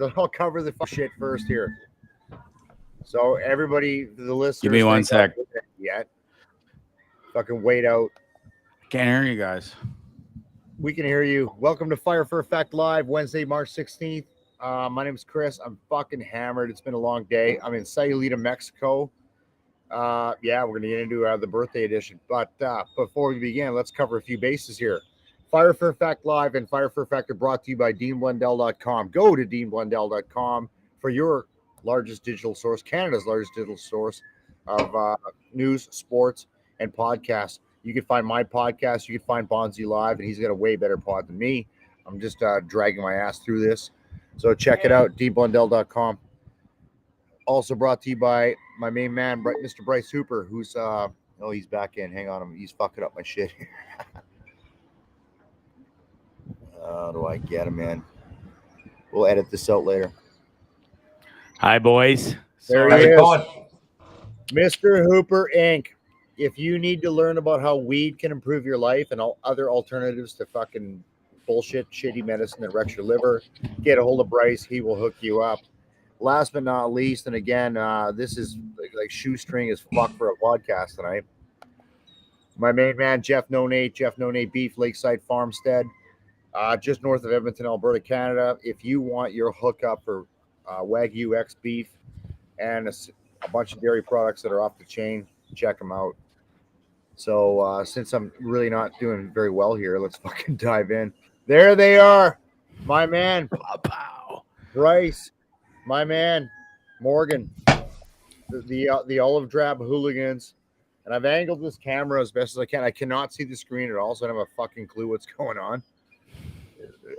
I'll cover the shit first here. So everybody, the listeners, give me one sec. Yet, fucking wait out. Can't hear you guys. We can hear you. Welcome to Fire for Effect Live, Wednesday, March 16th. My name is Chris. I'm fucking hammered. It's been a long day. I'm in Sayulita, Mexico. Yeah, we're gonna get into the birthday edition. But before we begin, let's cover a few bases here. Fire for Effect Live and Fire for Effect are brought to you by DeanBlundell.com. Go to DeanBlundell.com for your largest digital source, Canada's largest digital source of news, sports, and podcasts. You can find my podcast. You can find Bonzi Live, and he's got a way better pod than me. I'm just dragging my ass through this. So check it out, DeanBlundell.com. Also brought to you by my main man, Mr. Bryce Hooper, who's he's back in. Hang on, he's fucking up my shit here. How do I get him in? We'll edit this out later. Hi, boys. There he is, Mr. Hooper Inc. If you need to learn about how weed can improve your life and all other alternatives to fucking bullshit, shitty medicine that wrecks your liver, get a hold of Bryce. He will hook you up. Last but not least, and again, this is like shoestring as fuck for a podcast tonight. My main man, Jeff No Nate Beef, Lakeside Farmstead, just north of Edmonton, Alberta, Canada. If you want your hookup for Wagyu X beef and a bunch of dairy products that are off the chain, check them out. So since I'm really not doing very well here, let's fucking dive in. There they are, my man, Bryce. My man, Morgan, the olive drab hooligans, and I've angled this camera as best as I can. I cannot see the screen at all, so I don't have a fucking clue what's going on.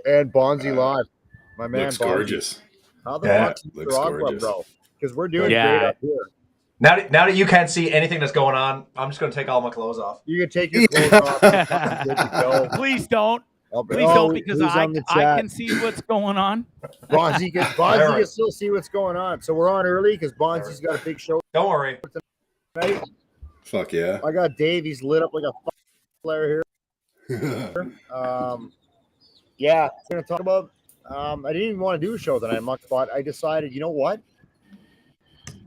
And Bonzi Live, my man, looks Bonzi. Gorgeous. How the fuck's Nicaragua, bro? Because we're doing great up here. Now that you can't see anything that's going on, I'm just going to take all my clothes off. You can take your clothes off. Please don't. Please don't, because I can see what's going on. Bonzi can still see what's going on. So we're on early because Bonzi's got a big show. Don't worry. Tonight. Fuck yeah. I got Dave. He's lit up like a flare here. Yeah, we're going to talk about I didn't even want to do a show tonight, but I decided, you know what?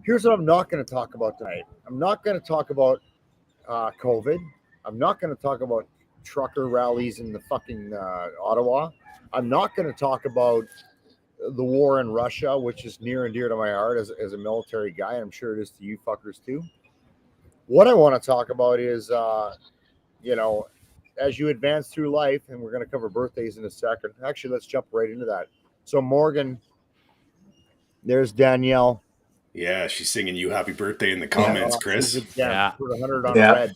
Here's what I'm not going to talk about tonight. I'm not going to talk about COVID. I'm not going to talk about trucker rallies in the fucking Ottawa. I'm not going to talk about the war in Russia, which is near and dear to my heart as a military guy. I'm sure it is to you fuckers too. What I want to talk about is, as you advance through life, and we're going to cover birthdays in a second. Actually, let's jump right into that. So Morgan, there's Danielle. Yeah, she's singing you happy birthday in the comments, Chris. Yeah, put 100 on red.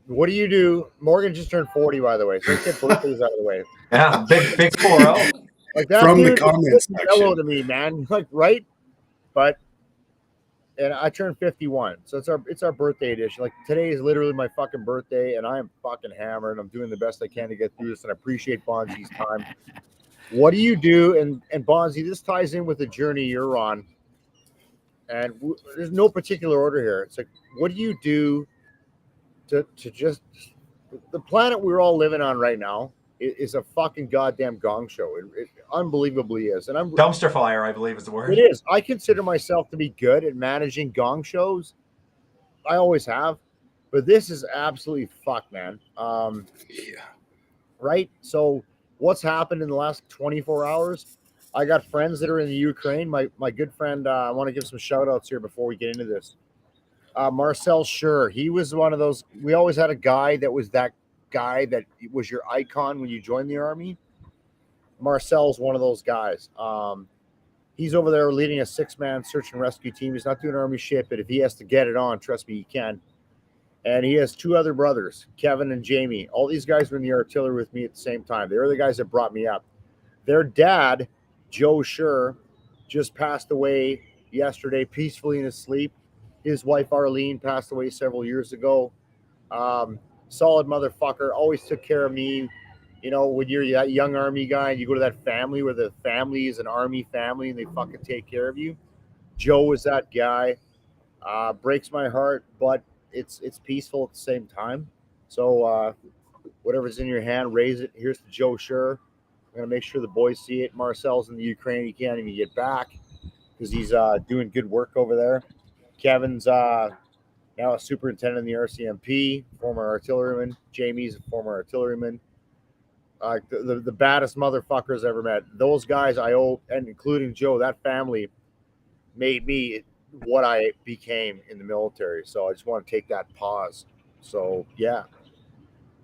What do you do? Morgan just turned 40, by the way. So let's get birthdays out of the way. Yeah, big 4-0. Like that from dude the comments section. Hello to me, man. Like, right? And I turned 51, so it's our birthday edition. Like today is literally my fucking birthday, and I am fucking hammered. I'm doing the best I can to get through this, and I appreciate Bonzi's time. What do you do? And Bonzi, this ties in with the journey you're on, and there's no particular order here. It's like, what do you do to just the planet we're all living on right now is a fucking goddamn gong show. It unbelievably is. And I'm dumpster fire, I believe is the word. It is. I consider myself to be good at managing gong shows. I always have, but this is absolutely fucked, man. Right. So what's happened in the last 24 hours? I got friends that are in the Ukraine. My good friend, I want to give some shout outs here before we get into this. Marcel Schur, he was one of those. We always had a guy that was that guy that was your icon when you joined the army. Marcel's one of those guys. He's over there leading a 6-man search and rescue team. He's not doing army shit, but if he has to get it on, trust me, he can. And he has 2 other brothers, Kevin and Jamie. All these guys were in the artillery with me at the same time. They were the guys that brought me up. Their dad, Joe Schur, just passed away yesterday peacefully in his sleep. His wife, Arlene, passed away several years ago. Solid motherfucker, always took care of me. You know, when you're that young army guy and you go to that family where the family is an army family and they fucking take care of you. Joe was that guy. Breaks my heart, but it's peaceful at the same time. So whatever's in your hand, raise it. Here's to Joe Schur. I'm going to make sure the boys see it. Marcel's in the Ukraine. He can't even get back because he's doing good work over there. Kevin's now a superintendent in the RCMP, former artilleryman. Jamie's a former artilleryman. The baddest motherfuckers I ever met. Those guys I owe, and including Joe, that family made me what I became in the military. So I just want to take that pause. So, yeah.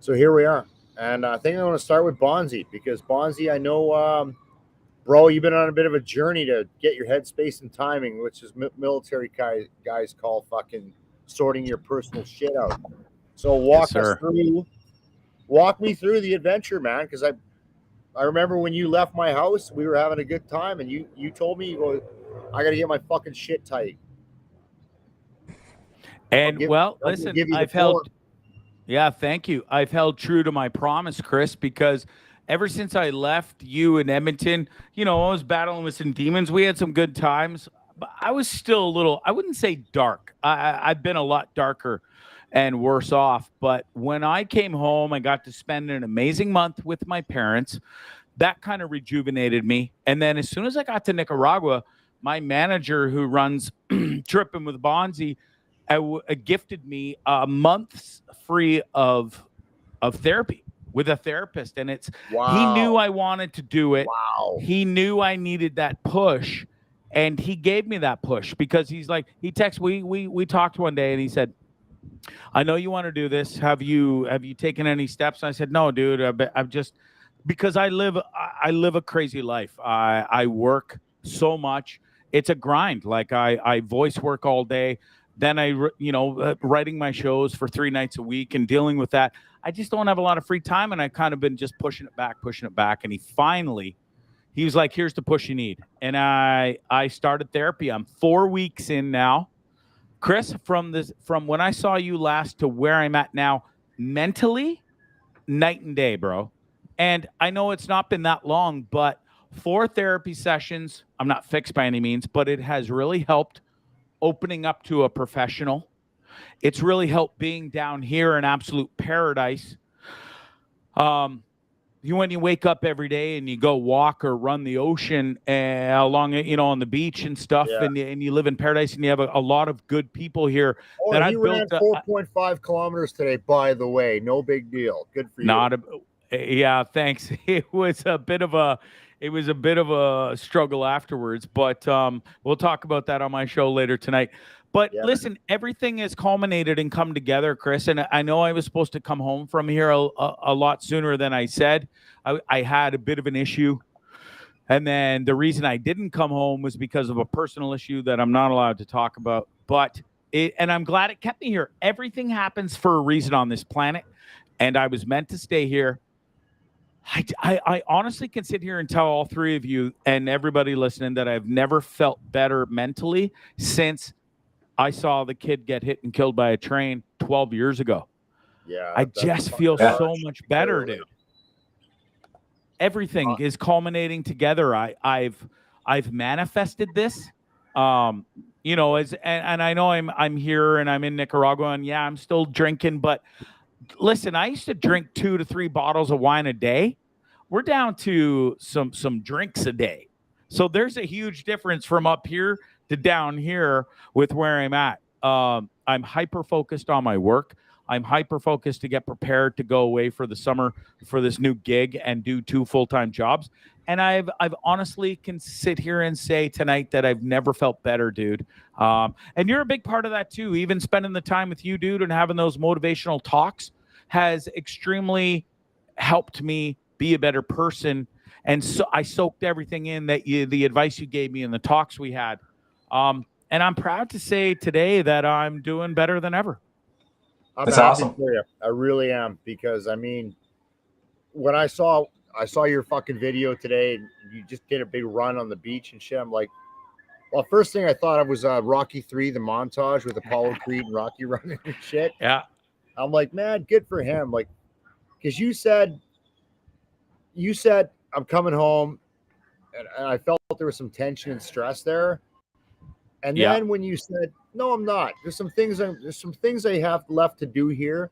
So here we are. And I think I'm going to start with Bonzi because Bonzi, I know, bro, you've been on a bit of a journey to get your headspace and timing, which is military guys call fucking sorting your personal shit out. So walk me through the adventure, man, because I remember when you left my house, we were having a good time, and you told me, you go, I got to get my fucking shit tight. And listen, I've held. Yeah, thank you. I've held true to my promise, Chris, because ever since I left you in Edmonton, I was battling with some demons. We had some good times, but I was still a little, I wouldn't say dark. I've been a lot darker and worse off. But when I came home, I got to spend an amazing month with my parents. That kind of rejuvenated me. And then as soon as I got to Nicaragua, my manager who runs Tripping with Bonzi gifted me a month's free of therapy with a therapist. And he knew I wanted to do it. Wow. He knew I needed that push. And he gave me that push because he texted, we talked one day and he said, I know you want to do this. Have you taken any steps? And I said, no, dude, I've just, because I live a crazy life. I work so much. It's a grind. Like I voice work all day. Then writing my shows for 3 nights a week and dealing with that. I just don't have a lot of free time. And I kind of been just pushing it back. And he was like, here's the push you need. And I started therapy. I'm 4 weeks in now. Chris, from when I saw you last to where I'm at now, mentally, night and day, bro. And I know it's not been that long, but 4 therapy sessions, I'm not fixed by any means, but it has really helped opening up to a professional. It's really helped being down here in absolute paradise. When you wake up every day and you go walk or run the ocean along, on the beach and stuff, and you live in paradise and you have a lot of good people here. Oh, that he ran 4.5 kilometers today, by the way. No big deal. Good for you. Yeah, thanks. It was a bit of a struggle afterwards, but we'll talk about that on my show later tonight. But listen, everything has culminated and come together, Chris. And I know I was supposed to come home from here a lot sooner than I said. I had a bit of an issue. And then the reason I didn't come home was because of a personal issue that I'm not allowed to talk about. And I'm glad it kept me here. Everything happens for a reason on this planet. And I was meant to stay here. I honestly can sit here and tell all 3 of you and everybody listening that I've never felt better mentally since I saw the kid get hit and killed by a train 12 years ago. Yeah. I just feel so much better, dude. Everything is culminating together. I've manifested this. And I know I'm here and I'm in Nicaragua and I'm still drinking, but listen, I used to drink 2 to 3 bottles of wine a day. We're down to some drinks a day. So there's a huge difference from up here to down here with where I'm at. I'm hyper-focused on my work. I'm hyper-focused to get prepared to go away for the summer for this new gig and do 2 full-time jobs. And I've honestly can sit here and say tonight that I've never felt better, dude. And you're a big part of that too. Even spending the time with you, dude, and having those motivational talks has extremely helped me be a better person. And so I soaked everything in the advice you gave me and the talks we had. And I'm proud to say today that I'm doing better than ever. That's awesome. For you. I really am, because I mean, when I saw your fucking video today, and you just did a big run on the beach and shit. I'm like, well, first thing I thought of was Rocky 3, the montage with Apollo Creed and Rocky running and shit. Yeah. I'm like, man, good for him. Like, because you said I'm coming home, and I felt there was some tension and stress there. And then when you said, no, I'm not. There's some things I have left to do here.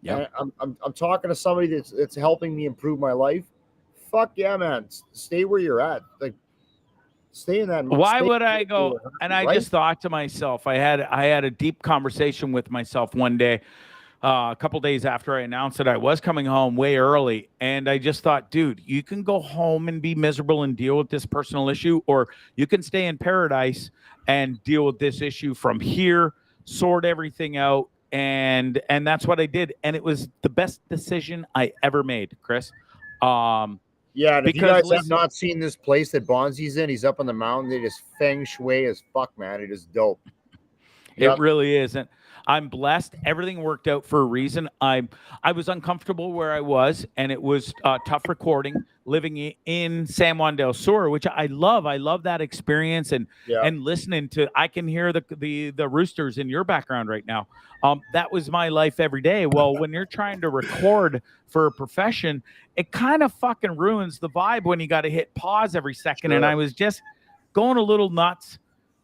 Yeah. I'm talking to somebody that's helping me improve my life. fuck yeah, man. Stay where you're at. Like, stay in that. Why stay would I go? And I right? just thought to myself, I had a deep conversation with myself one day, a couple days after I announced that I was coming home way early. And I just thought, dude, you can go home and be miserable and deal with this personal issue, or you can stay in paradise and deal with this issue from here, sort everything out. And that's what I did. And it was the best decision I ever made, Chris. Yeah, and if you because guys have listen- not seen this place that Bonzi's in, he's up on the mountain. They just feng shui as fuck, man. It is dope. It really isn't. I'm blessed. Everything worked out for a reason. I was uncomfortable where I was, and it was tough recording, living in San Juan del Sur, which I love. I love that experience, and listening to. I can hear the roosters in your background right now. That was my life every day. Well, when you're trying to record for a profession, it kind of fucking ruins the vibe when you got to hit pause every second. Sure. And I was just going a little nuts.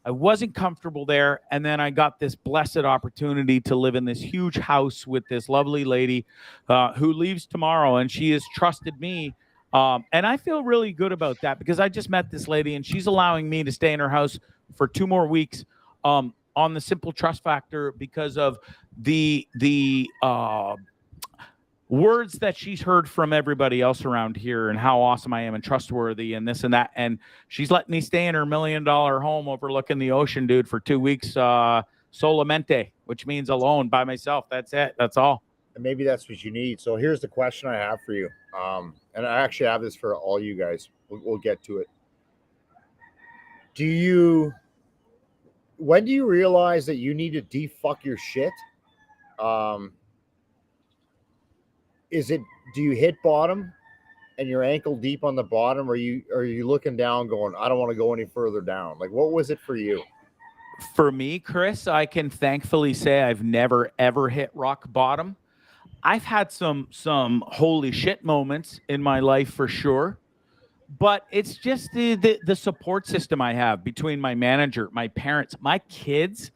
I wasn't comfortable there. And then I got this blessed opportunity to live in this huge house with this lovely lady who leaves tomorrow. And she has trusted me. And I feel really good about that because I just met this lady and she's allowing me to stay in her house for 2 more weeks on the simple trust factor because of the words that she's heard from everybody else around here and how awesome I am and trustworthy and this and that. And she's letting me stay in her $1 million home overlooking the ocean, dude, for 2 weeks, solamente, which means alone by myself. That's it. That's all. And maybe that's what you need. So here's the question I have for you. And I actually have this for all you guys. We'll get to it. When do you realize that you need to defuck your shit? Do you hit bottom and you're ankle deep on the bottom, or are you looking down going, I don't want to go any further down? Like, what was it for you? For me, Chris, I can thankfully say I've never ever hit rock bottom. I've had some holy shit moments in my life for sure, but it's just the support system I have between my manager, my parents, my kids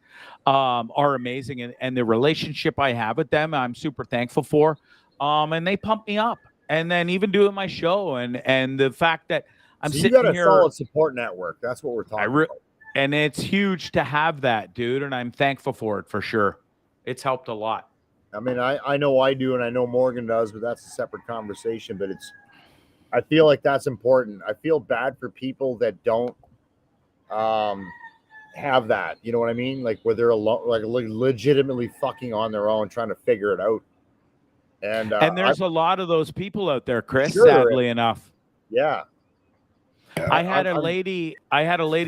are amazing, and the relationship I have with them, I'm super thankful for. And they pump me up, and then even doing my show, and the fact that I'm sitting here. You got a solid support network. That's what we're talking about. And it's huge to have that, dude, and I'm thankful for it for sure. It's helped a lot. I mean, I know I do, and I know Morgan does, but that's a separate conversation. But I feel like that's important. I feel bad for people that don't have that. You know what I mean? Like where they're alone, like legitimately fucking on their own, trying to figure it out. And there's a lot of those people out there, Chris, sure sadly enough. Yeah. I had a lady,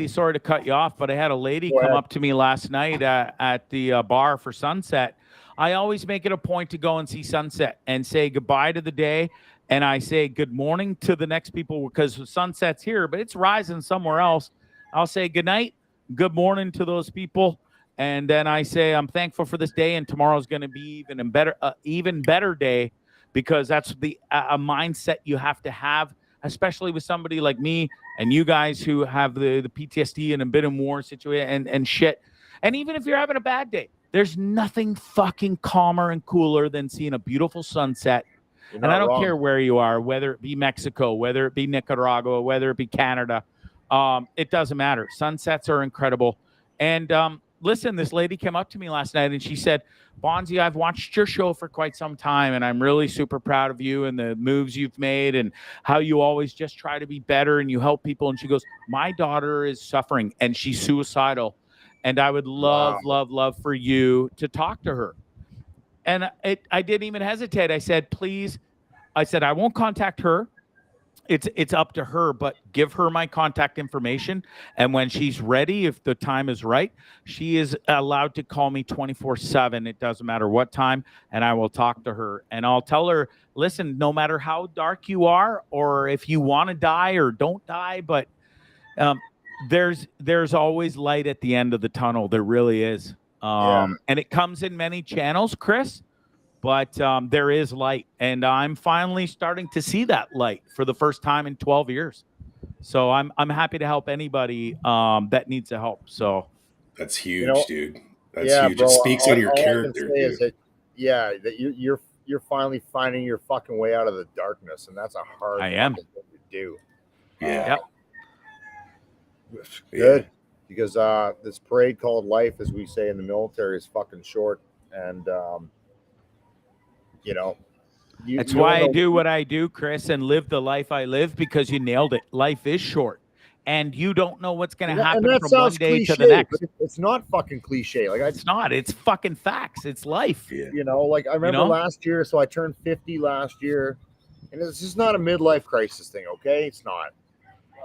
sorry to cut you off, but I had a lady Go come ahead. up to me last night at the bar for sunset. I always make it a point to go and see sunset and say goodbye to the day. And I say good morning to the next people because sunset's here, but it's rising somewhere else. I'll say good night, good morning to those people. And then I say, I'm thankful for this day, and tomorrow's going to be even better day, because that's a mindset you have to have, especially with somebody like me and you guys who have the PTSD and a bit of war situation and shit. And even if you're having a bad day, there's nothing fucking calmer and cooler than seeing a beautiful sunset. And I don't care where you are, whether it be Mexico, whether it be Nicaragua, whether it be Canada. It doesn't matter. Sunsets are incredible. And listen, this lady came up to me last night and she said, Bonzi, I've watched your show for quite some time, and I'm really super proud of you and the moves you've made and how you always just try to be better and you help people. And she goes, my daughter is suffering and she's suicidal, and I would love for you to talk to her. And I didn't even hesitate. I said, please. I said, I won't contact her. It's up to her, but give her my contact information. And when she's ready, if the time is right, she is allowed to call me 24/7. It doesn't matter what time. And I will talk to her and I'll tell her, listen, no matter how dark you are, or if you want to die or don't die, but there's always light at the end of the tunnel. There really is. And it comes in many channels, Chris. But there is light, and I'm finally starting to see that light for the first time in 12 years. So I'm happy to help anybody that needs the help. So that's huge, dude. That's huge. Bro, it speaks on your all character. I can say is that you're finally finding your fucking way out of the darkness, and that's a hard. I am. thing to do. Yeah. Yep. Good. Because this parade called life, as we say in the military, is fucking short. And, you know, That's why I do what I do, Chris, and live the life I live, because you nailed it. Life is short. And you don't know what's going to happen from one day to the next. But it's not fucking cliche. Like It's not. It's fucking facts. It's life. Yeah. You know, like I remember know? last year, so I turned 50 last year, and this is not a midlife crisis thing, okay? It's not.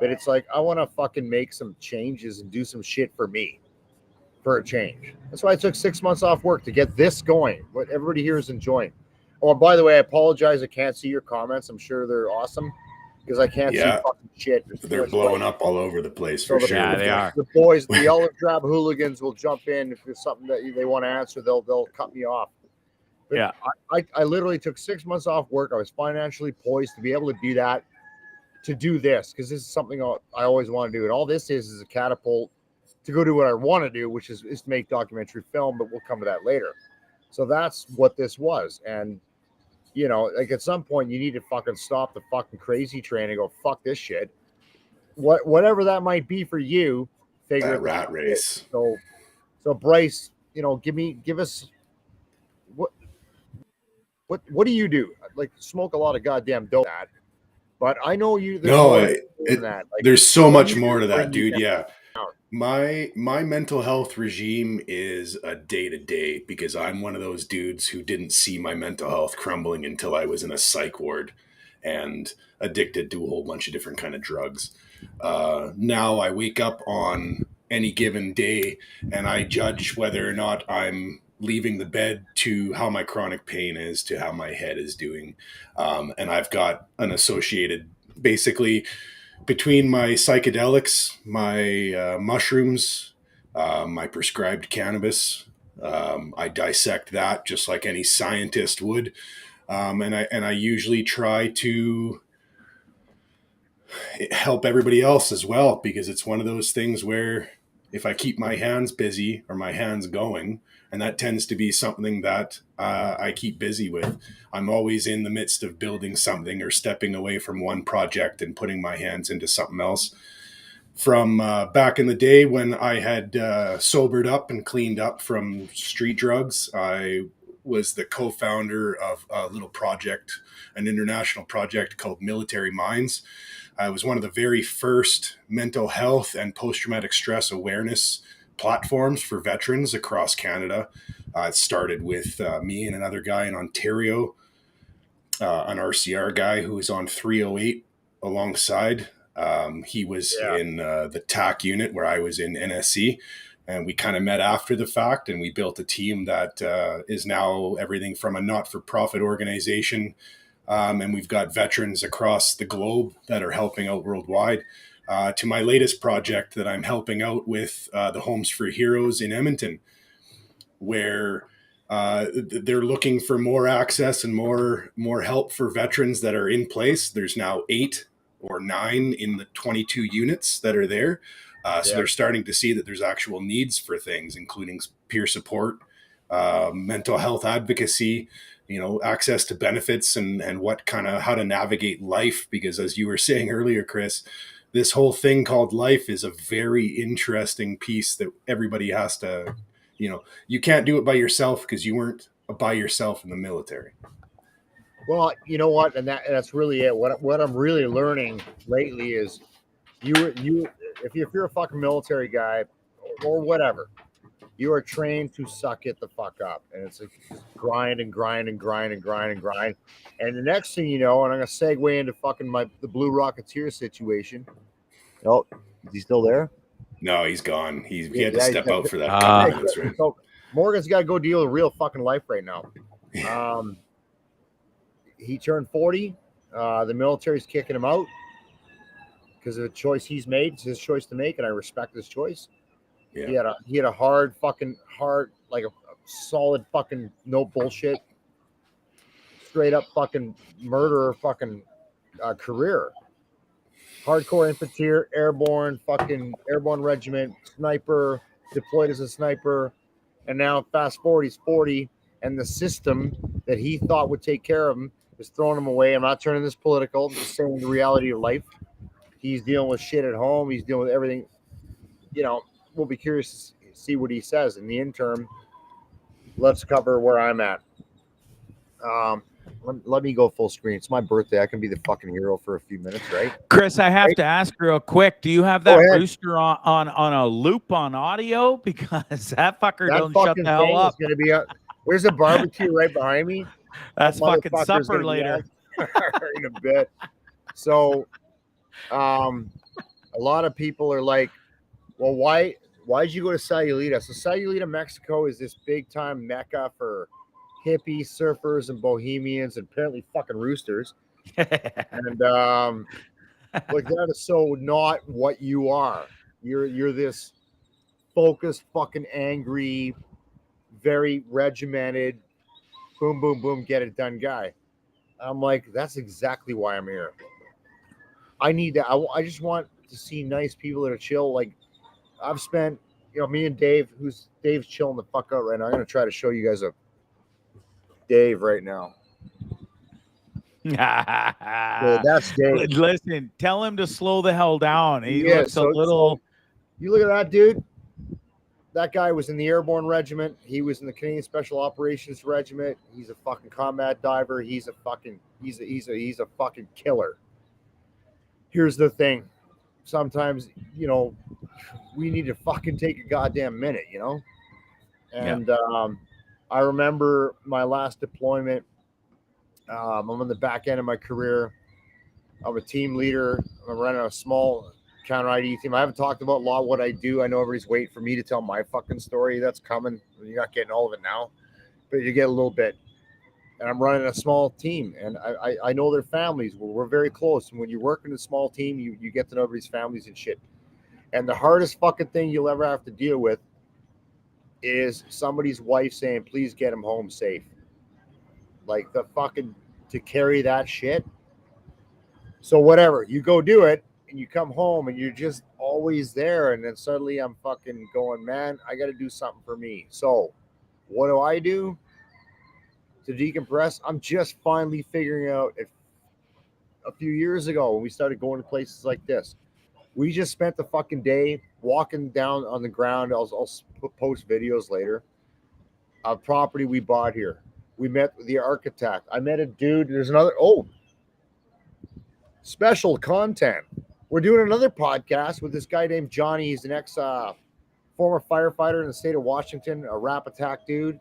But it's like I want to fucking make some changes and do some shit for me, for a change. That's why I took 6 months off work to get this going. What everybody here is enjoying. Oh, and by the way, I apologize. I can't see your comments. I'm sure they're awesome because I can't see fucking shit. They're blowing up all over the place for sure. Yeah, they are. The boys, the olive drab hooligans will jump in if there's something that they want to answer. They'll cut me off. But Yeah. I literally took 6 months off work. I was financially poised to be able to do that, to do this, because this is something I always want to do. And all this is a catapult to go do what I want to do, which is to make documentary film, but we'll come to that later. So that's what this was. And, you know, like at some point you need to fucking stop the fucking crazy train and go, fuck this shit. Whatever that might be for you, figure that rat race. So Bryce, you know, give us what do you do? Like smoke a lot of goddamn dope, but I know you. There's so much more to that, dude. Yeah. My mental health regime is a day-to-day, because I'm one of those dudes who didn't see my mental health crumbling until I was in a psych ward and addicted to a whole bunch of different kind of drugs. Now I wake up on any given day and I judge whether or not I'm leaving the bed to how my chronic pain is, to how my head is doing. And I've got an associated, basically, between my psychedelics, my mushrooms, my prescribed cannabis, I dissect that just like any scientist would, and I usually try to help everybody else as well, because it's one of those things where if I keep my hands busy or my hands going, and that tends to be something that I keep busy with. I'm always in the midst of building something or stepping away from one project and putting my hands into something else. From back in the day when I had sobered up and cleaned up from street drugs, I was the co-founder of a little project, an international project called Military Minds. I was one of the very first mental health and post-traumatic stress awareness platforms for veterans across Canada. It started with me and another guy in Ontario, an RCR guy who was on 308 alongside. He was in the TAC unit where I was in NSC, and we kind of met after the fact, and we built a team that is now everything from a not-for-profit organization, and we've got veterans across the globe that are helping out worldwide. To my latest project that I'm helping out with, the Homes for Heroes in Edmonton, where they're looking for more access and more help for veterans that are in place. There's now 8 or 9 in the 22 units that are there. So they're starting to see that there's actual needs for things, including peer support, mental health advocacy, access to benefits and how to navigate life. Because as you were saying earlier, Chris, this whole thing called life is a very interesting piece that everybody has to, you can't do it by yourself because you weren't by yourself in the military. Well, you know what? And that's really it. What I'm really learning lately is if you're a fucking military guy or whatever, you are trained to suck it the fuck up. And it's like grind and grind and grind and grind and grind. And the next thing you know, and I'm going to segue into fucking the Blue Rocketeer situation. Oh, is he still there? No, he's gone. He had to step out for that couple minutes, right? So Morgan's got to go deal with real fucking life right now. He turned 40. The military's kicking him out because of a choice he's made. It's his choice to make, and I respect his choice. Yeah. He had a hard, like a solid fucking no bullshit, straight up fucking murderer fucking career. Hardcore infantry, airborne regiment, sniper, deployed as a sniper, and now fast forward, he's 40, and the system that he thought would take care of him is throwing him away. I'm not turning this political. I'm just saying the reality of life. He's dealing with shit at home. He's dealing with everything. You know, we'll be curious to see what he says. In the interim, let's cover where I'm at. Let me go full screen. It's my birthday. I can be the fucking hero for a few minutes, right? Chris, I have to ask real quick. Do you have Go that ahead. rooster on a loop on audio? Because that fucker That don't shut fucking the hell thing up. is going to be a. There's a barbecue right behind me. That's That fucking motherfucker's supper gonna be later. out in a bit. So, a lot of people are like, "Well, why'd you go to Sayulita?" So Sayulita, Mexico, is this big time mecca for hippies, surfers, and bohemians, and apparently fucking roosters. And like that is so not what you are. You're this focused, fucking angry, very regimented, boom, boom, boom, get it done guy. I'm like, that's exactly why I'm here. I need that. I just want to see nice people that are chill. Like I've spent, me and Dave, Dave's chilling the fuck out right now. I'm gonna try to show you guys a Dave right now. So that's Dave. Listen, tell him to slow the hell down. He Yeah, looks a little. So you look at that dude. That guy was in the Airborne Regiment. He was in the Canadian Special Operations Regiment. He's a fucking combat diver. He's a fucking killer. Here's the thing. Sometimes, we need to fucking take a goddamn minute, And I remember my last deployment. I'm on the back end of my career. I'm a team leader. I'm running a small counter ID team. I haven't talked about a lot what I do. I know everybody's waiting for me to tell my fucking story. That's coming. You're not getting all of it now, but you get a little bit. And I'm running a small team, and I know their families. We're very close. And when you work in a small team, you get to know everybody's families and shit. And the hardest fucking thing you'll ever have to deal with is somebody's wife saying, "Please get him home safe." Like to carry that shit. So whatever, you go do it. And you come home and you're just always there. And then suddenly I'm fucking going, man, I got to do something for me. So what do I do to decompress? I'm just finally figuring out a few years ago when we started going to places like this. We just spent the fucking day walking down on the ground. I'll post videos later. A property we bought here. We met with the architect. I met a dude. There's another, special content. We're doing another podcast with this guy named Johnny. He's an former firefighter in the state of Washington, a rap attack dude.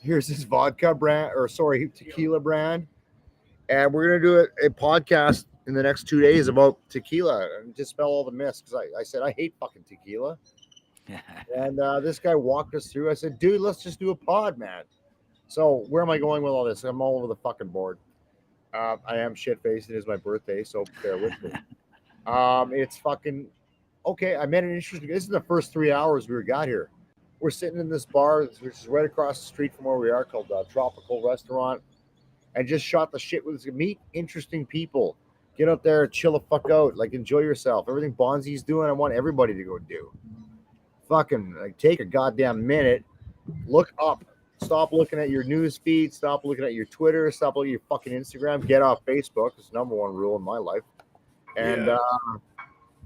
Here's his tequila brand. And we're going to do a podcast in the next 2 days about tequila and dispel all the myths. Because I said, I hate fucking tequila. And this guy walked us through. I said, dude, let's just do a pod, man. So where am I going with all this? I'm all over the fucking board. I am shit-faced. It is my birthday, so bear with me. It's fucking okay. I met an interesting. This is the first 3 hours we got here. We're sitting in this bar, which is right across the street from where we are, called Tropical Restaurant, and just shot the shit with meet interesting people. Get up there, chill the fuck out, like enjoy yourself. Everything Bonzi's doing, I want everybody to go do. Fucking take a goddamn minute, look up. Stop looking at your news feed. Stop looking at your Twitter. Stop looking at your fucking Instagram. Get off Facebook. It's the number one rule in my life. And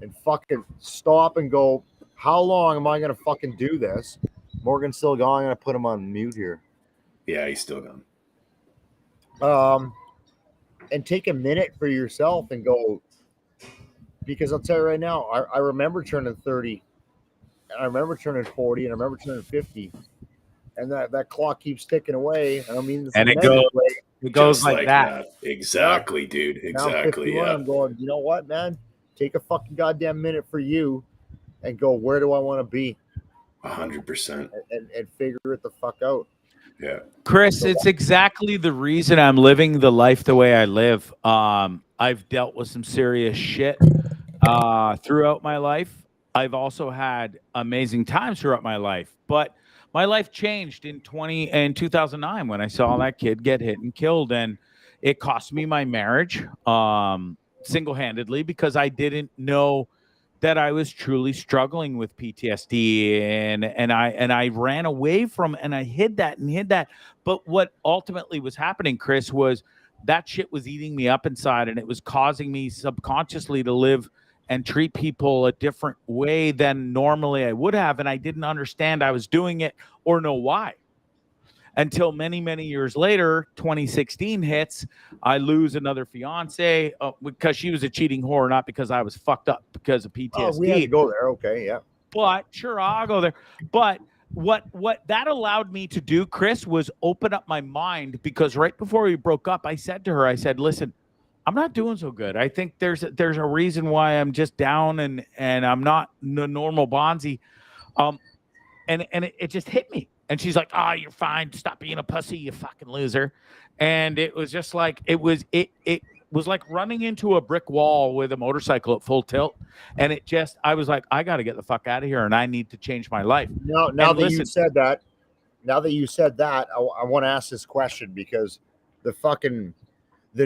and fucking stop and go, how long am I going to fucking do this? Morgan's still going. I'm going to put him on mute here. Yeah, he's still gone. And take a minute for yourself and go, because I'll tell you right now, I remember turning 30. And I remember turning 40. And I remember turning 50. And that clock keeps ticking away. I don't mean this. And it goes like that. Exactly, dude. Exactly. Yeah. I'm going, you know what, man? Take a fucking goddamn minute for you and go, where do I want to be? 100%. And figure it the fuck out. Yeah. Chris, it's exactly the reason I'm living the life the way I live. I've dealt with some serious shit throughout my life. I've also had amazing times throughout my life, but my life changed in 2009 when I saw that kid get hit and killed, and it cost me my marriage single-handedly because I didn't know that I was truly struggling with PTSD, and I ran away from and I hid that. But what ultimately was happening, Chris, was that shit was eating me up inside, and it was causing me subconsciously to live and treat people a different way than normally I would have. And I didn't understand I was doing it or know why. Until many, many years later, 2016 hits, I lose another fiance because she was a cheating whore, not because I was fucked up because of PTSD. Oh, we had to go there. Okay, yeah. But sure, I'll go there. But what that allowed me to do, Chris, was open up my mind, because right before we broke up, I said to her, I said, listen, I'm not doing so good. I think there's a reason why I'm just down and I'm not the normal Bonzi. And it just hit me. And she's like, "Oh, you're fine. Stop being a pussy, you fucking loser." And it was just like it was like running into a brick wall with a motorcycle at full tilt. And I was like, I got to get the fuck out of here, and I need to change my life. Now that you said that, I want to ask this question, because the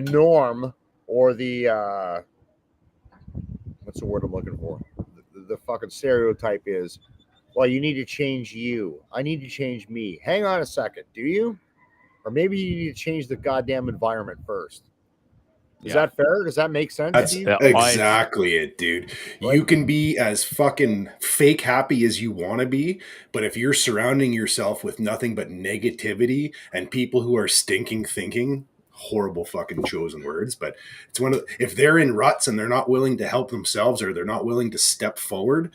norm, or the what's the word I'm looking for? The fucking stereotype is, well, you need to change you. I need to change me. Hang on a second. Do you? Or maybe you need to change the goddamn environment first. Is that fair? Does that make sense? That's to you? exactly it, dude. Like, you can be as fucking fake happy as you want to be, but if you're surrounding yourself with nothing but negativity and people who are stinking thinking, horrible fucking chosen words, but it's if they're in ruts and they're not willing to help themselves, or they're not willing to step forward,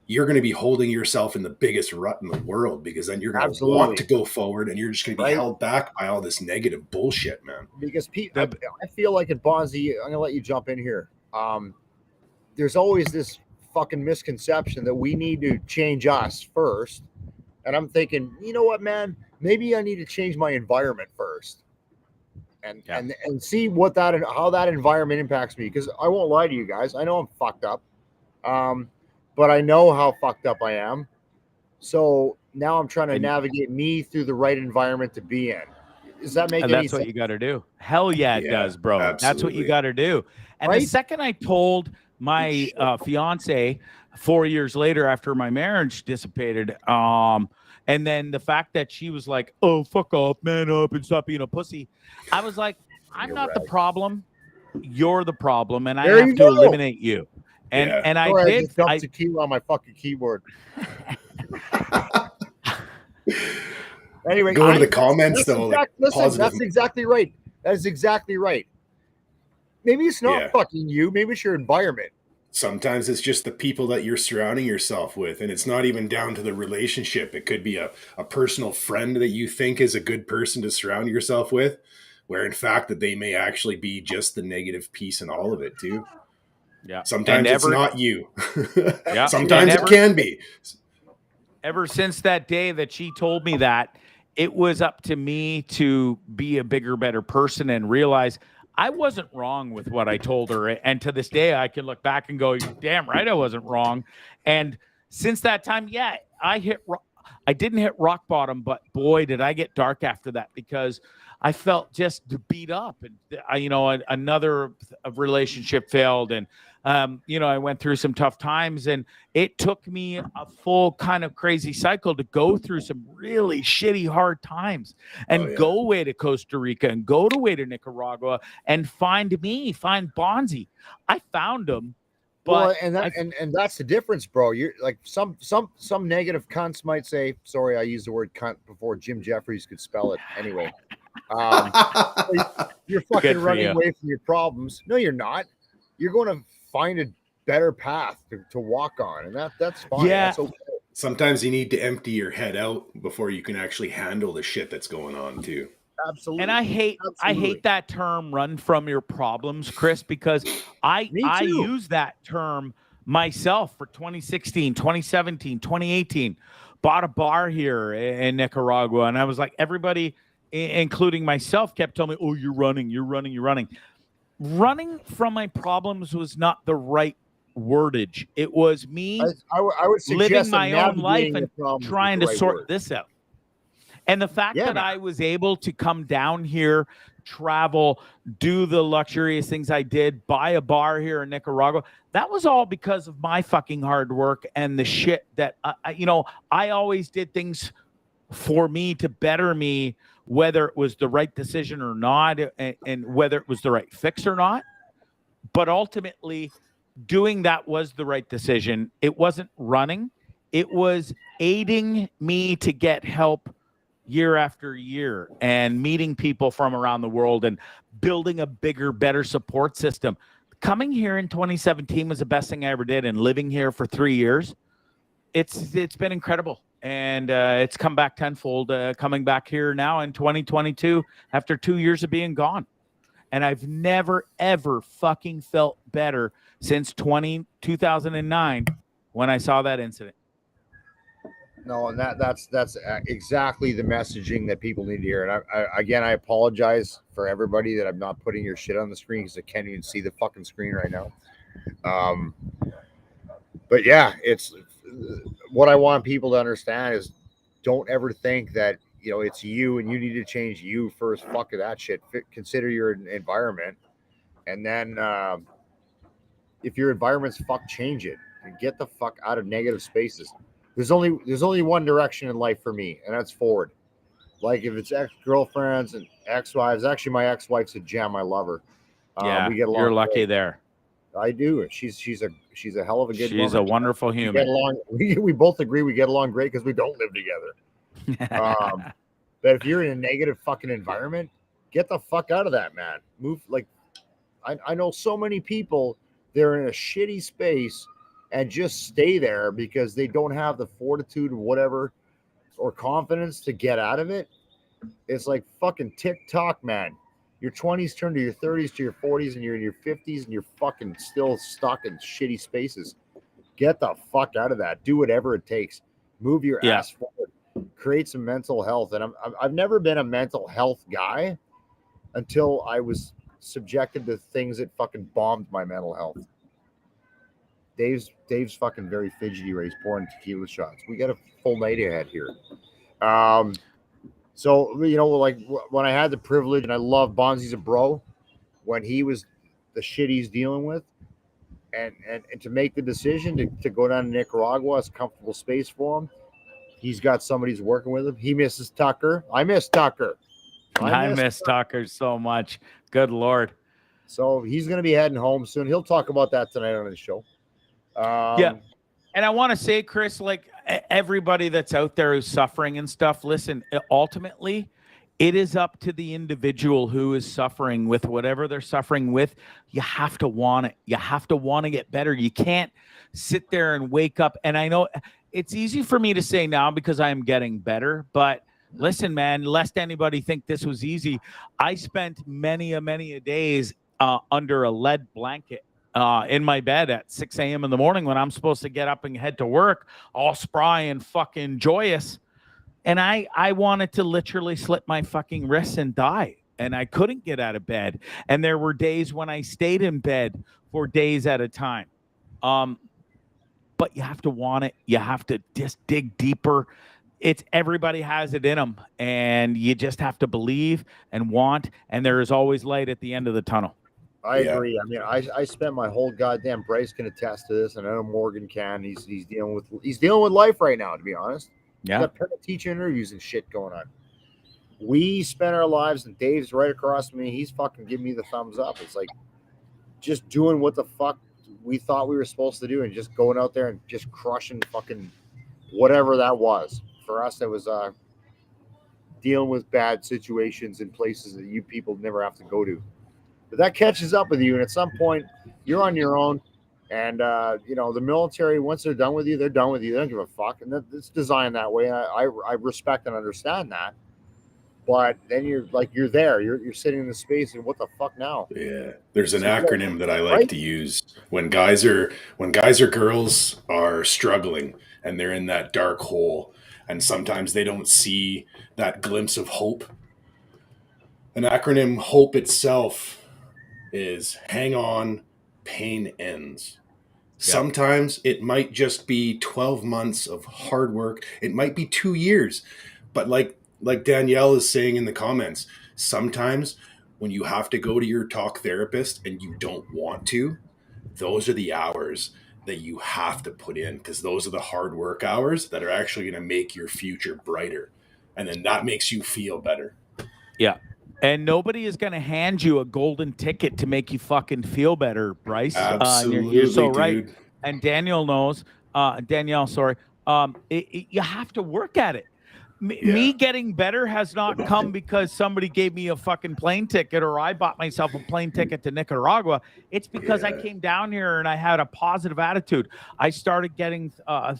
you're going to be holding yourself in the biggest rut in the world, because then you're going to want to go forward, and you're just going to be held back by all this negative bullshit, man. Because I feel like at Bonzi, I'm going to let you jump in here. There's always this fucking misconception that we need to change us first. And I'm thinking, you know what, man? Maybe I need to change my environment first. And see how that environment impacts me. Because I won't lie to you guys. I know I'm fucked up. But I know how fucked up I am. So now I'm trying to navigate me through the right environment to be in. Does that make any sense? That's what you got to do. Hell yeah, it does, bro. Absolutely. That's what you got to do. And the second I told my fiance 4 years later, after my marriage dissipated, and then the fact that she was like, "Oh, fuck off, man up and stop being a pussy," I was like, "I'm not the problem. You're the problem, and I have to eliminate you." And I did. Just dumped tequila on my fucking keyboard. Anyway, go to the comments though. That's exactly right. That is exactly right. Maybe it's not fucking you. Maybe it's your environment. Sometimes it's just the people that you're surrounding yourself with, and it's not even down to the relationship. It could be a personal friend that you think is a good person to surround yourself with, where in fact that they may actually be just the negative piece in all of it too. Yeah. Sometimes it's not you. Sometimes it can be. Ever since that day that she told me that, it was up to me to be a bigger, better person and realize I wasn't wrong with what I told her. And to this day, I can look back and go, damn right, I wasn't wrong. And since that time, I didn't hit rock bottom, but boy, did I get dark after that, because I felt just beat up, and another relationship failed, and I went through some tough times, and it took me a full kind of crazy cycle to go through some really shitty, hard times, and go away to Costa Rica and go away to Nicaragua and find Bonzi. I found him. But and that's the difference, bro. You're like some negative cunts might say, sorry, I used the word cunt before Jim Jeffries could spell it. Anyway, you're fucking running away from your problems. No, you're not. You're going to find a better path to walk on, and that's fine. Yeah. That's okay. Sometimes you need to empty your head out before you can actually handle the shit that's going on too. Absolutely. And I hate that term, run from your problems, Chris, because I use that term myself for 2016, 2017, 2018. Bought a bar here in Nicaragua, and I was like, everybody, including myself, kept telling me, "Oh, you're running." Running from my problems was not the right wordage. It was me I would living my own life and trying to sort this out. And the fact that I was able to come down here, travel, do the luxurious things I did, buy a bar here in Nicaragua, that was all because of my fucking hard work and the shit that, I always did things for me to better me whether it was the right decision or not, and whether it was the right fix or not. But ultimately, doing that was the right decision. It wasn't running. It was aiding me to get help year after year and meeting people from around the world and building a bigger, better support system. Coming here in 2017 was the best thing I ever did, and living here for 3 years, it's been incredible. And it's come back tenfold, coming back here now in 2022 after 2 years of being gone. And I've never, ever fucking felt better since 2009 when I saw that incident. No, and that's exactly the messaging that people need to hear. And I apologize for everybody that I'm not putting your shit on the screen because I can't even see the fucking screen right now. But yeah, it's what I want people to understand is don't ever think that it's you and you need to change you first. Fuck that shit. Consider your environment, and then if your environment's fuck, change it and get the fuck out of negative spaces. There's only one direction in life for me, and that's forward. Like if it's ex-girlfriends and ex-wives, actually my ex-wife's a gem. I love her. Yeah, we get along you're lucky great. there. I do. She's a hell of a good woman. She's a wonderful human. We get along. We both agree we get along great because we don't live together. But if you're in a negative fucking environment, get the fuck out of that, man. Move. Like I know so many people, they're in a shitty space and just stay there because they don't have the fortitude or whatever or confidence to get out of it. It's like fucking TikTok, man. Your 20s turn to your 30s to your 40s and you're in your 50s and you're fucking still stuck in shitty spaces. Get the fuck out of that. Do whatever it takes. Move your ass forward. Create some mental health. And I've never been a mental health guy until I was subjected to things that fucking bombed my mental health. Dave's fucking very fidgety where he's pouring tequila shots. We got a full night ahead here. So, like when I had the privilege, and I love Bonzi's a bro, when he was the shit he's dealing with, and to make the decision to go down to Nicaragua, it's a comfortable space for him. He's got somebody who's working with him. He misses Tucker. I miss Tucker. I miss Tucker so much. Good Lord. So he's going to be heading home soon. He'll talk about that tonight on his show. Yeah. And I want to say, Chris, like everybody that's out there who's suffering and stuff, listen, ultimately, it is up to the individual who is suffering with whatever they're suffering with. You have to want it. You have to want to get better. You can't sit there and wake up. And I know it's easy for me to say now because I am getting better, but listen, man, lest anybody think this was easy. I spent many a days under a lead blanket in my bed at 6 a.m. in the morning when I'm supposed to get up and head to work all spry and fucking joyous. And I wanted to literally slit my fucking wrists and die. And I couldn't get out of bed. And there were days when I stayed in bed for days at a time. But you have to want it. You have to just dig deeper. Everybody has it in them. And you just have to believe and want. And there is always light at the end of the tunnel. I agree. I mean, I spent my whole goddamn Bryce can attest to this, and I know Morgan can. He's dealing with life right now, to be honest. Yeah. He's got parent teacher interviews and shit going on. We spent our lives, and Dave's right across from me. He's fucking giving me the thumbs up. It's like just doing what the fuck we thought we were supposed to do, and just going out there and just crushing fucking whatever that was. For us, it was dealing with bad situations in places that you people never have to go to. But that catches up with you, and at some point, you're on your own. And the military, once they're done with you, they're done with you. They don't give a fuck, and it's designed that way. I respect and understand that. But then you're there. You're sitting in the space, and what the fuck now? Yeah, there's an acronym that I like to use when guys or girls are struggling and they're in that dark hole, and sometimes they don't see that glimpse of hope. An acronym, HOPE itself, is hang on, pain ends. Yep. Sometimes it might just be 12 months of hard work. It might be 2 years. But like Danielle is saying in the comments, sometimes when you have to go to your talk therapist and you don't want to, those are the hours that you have to put in, because those are the hard work hours that are actually going to make your future brighter. And then that makes you feel better. Yeah. And nobody is going to hand you a golden ticket to make you fucking feel better, Bryce. Absolutely, you're so right. dude. And Danielle, sorry. You have to work at it. Me getting better has not come because somebody gave me a fucking plane ticket or I bought myself a plane ticket to Nicaragua. It's because I came down here and I had a positive attitude. I started getting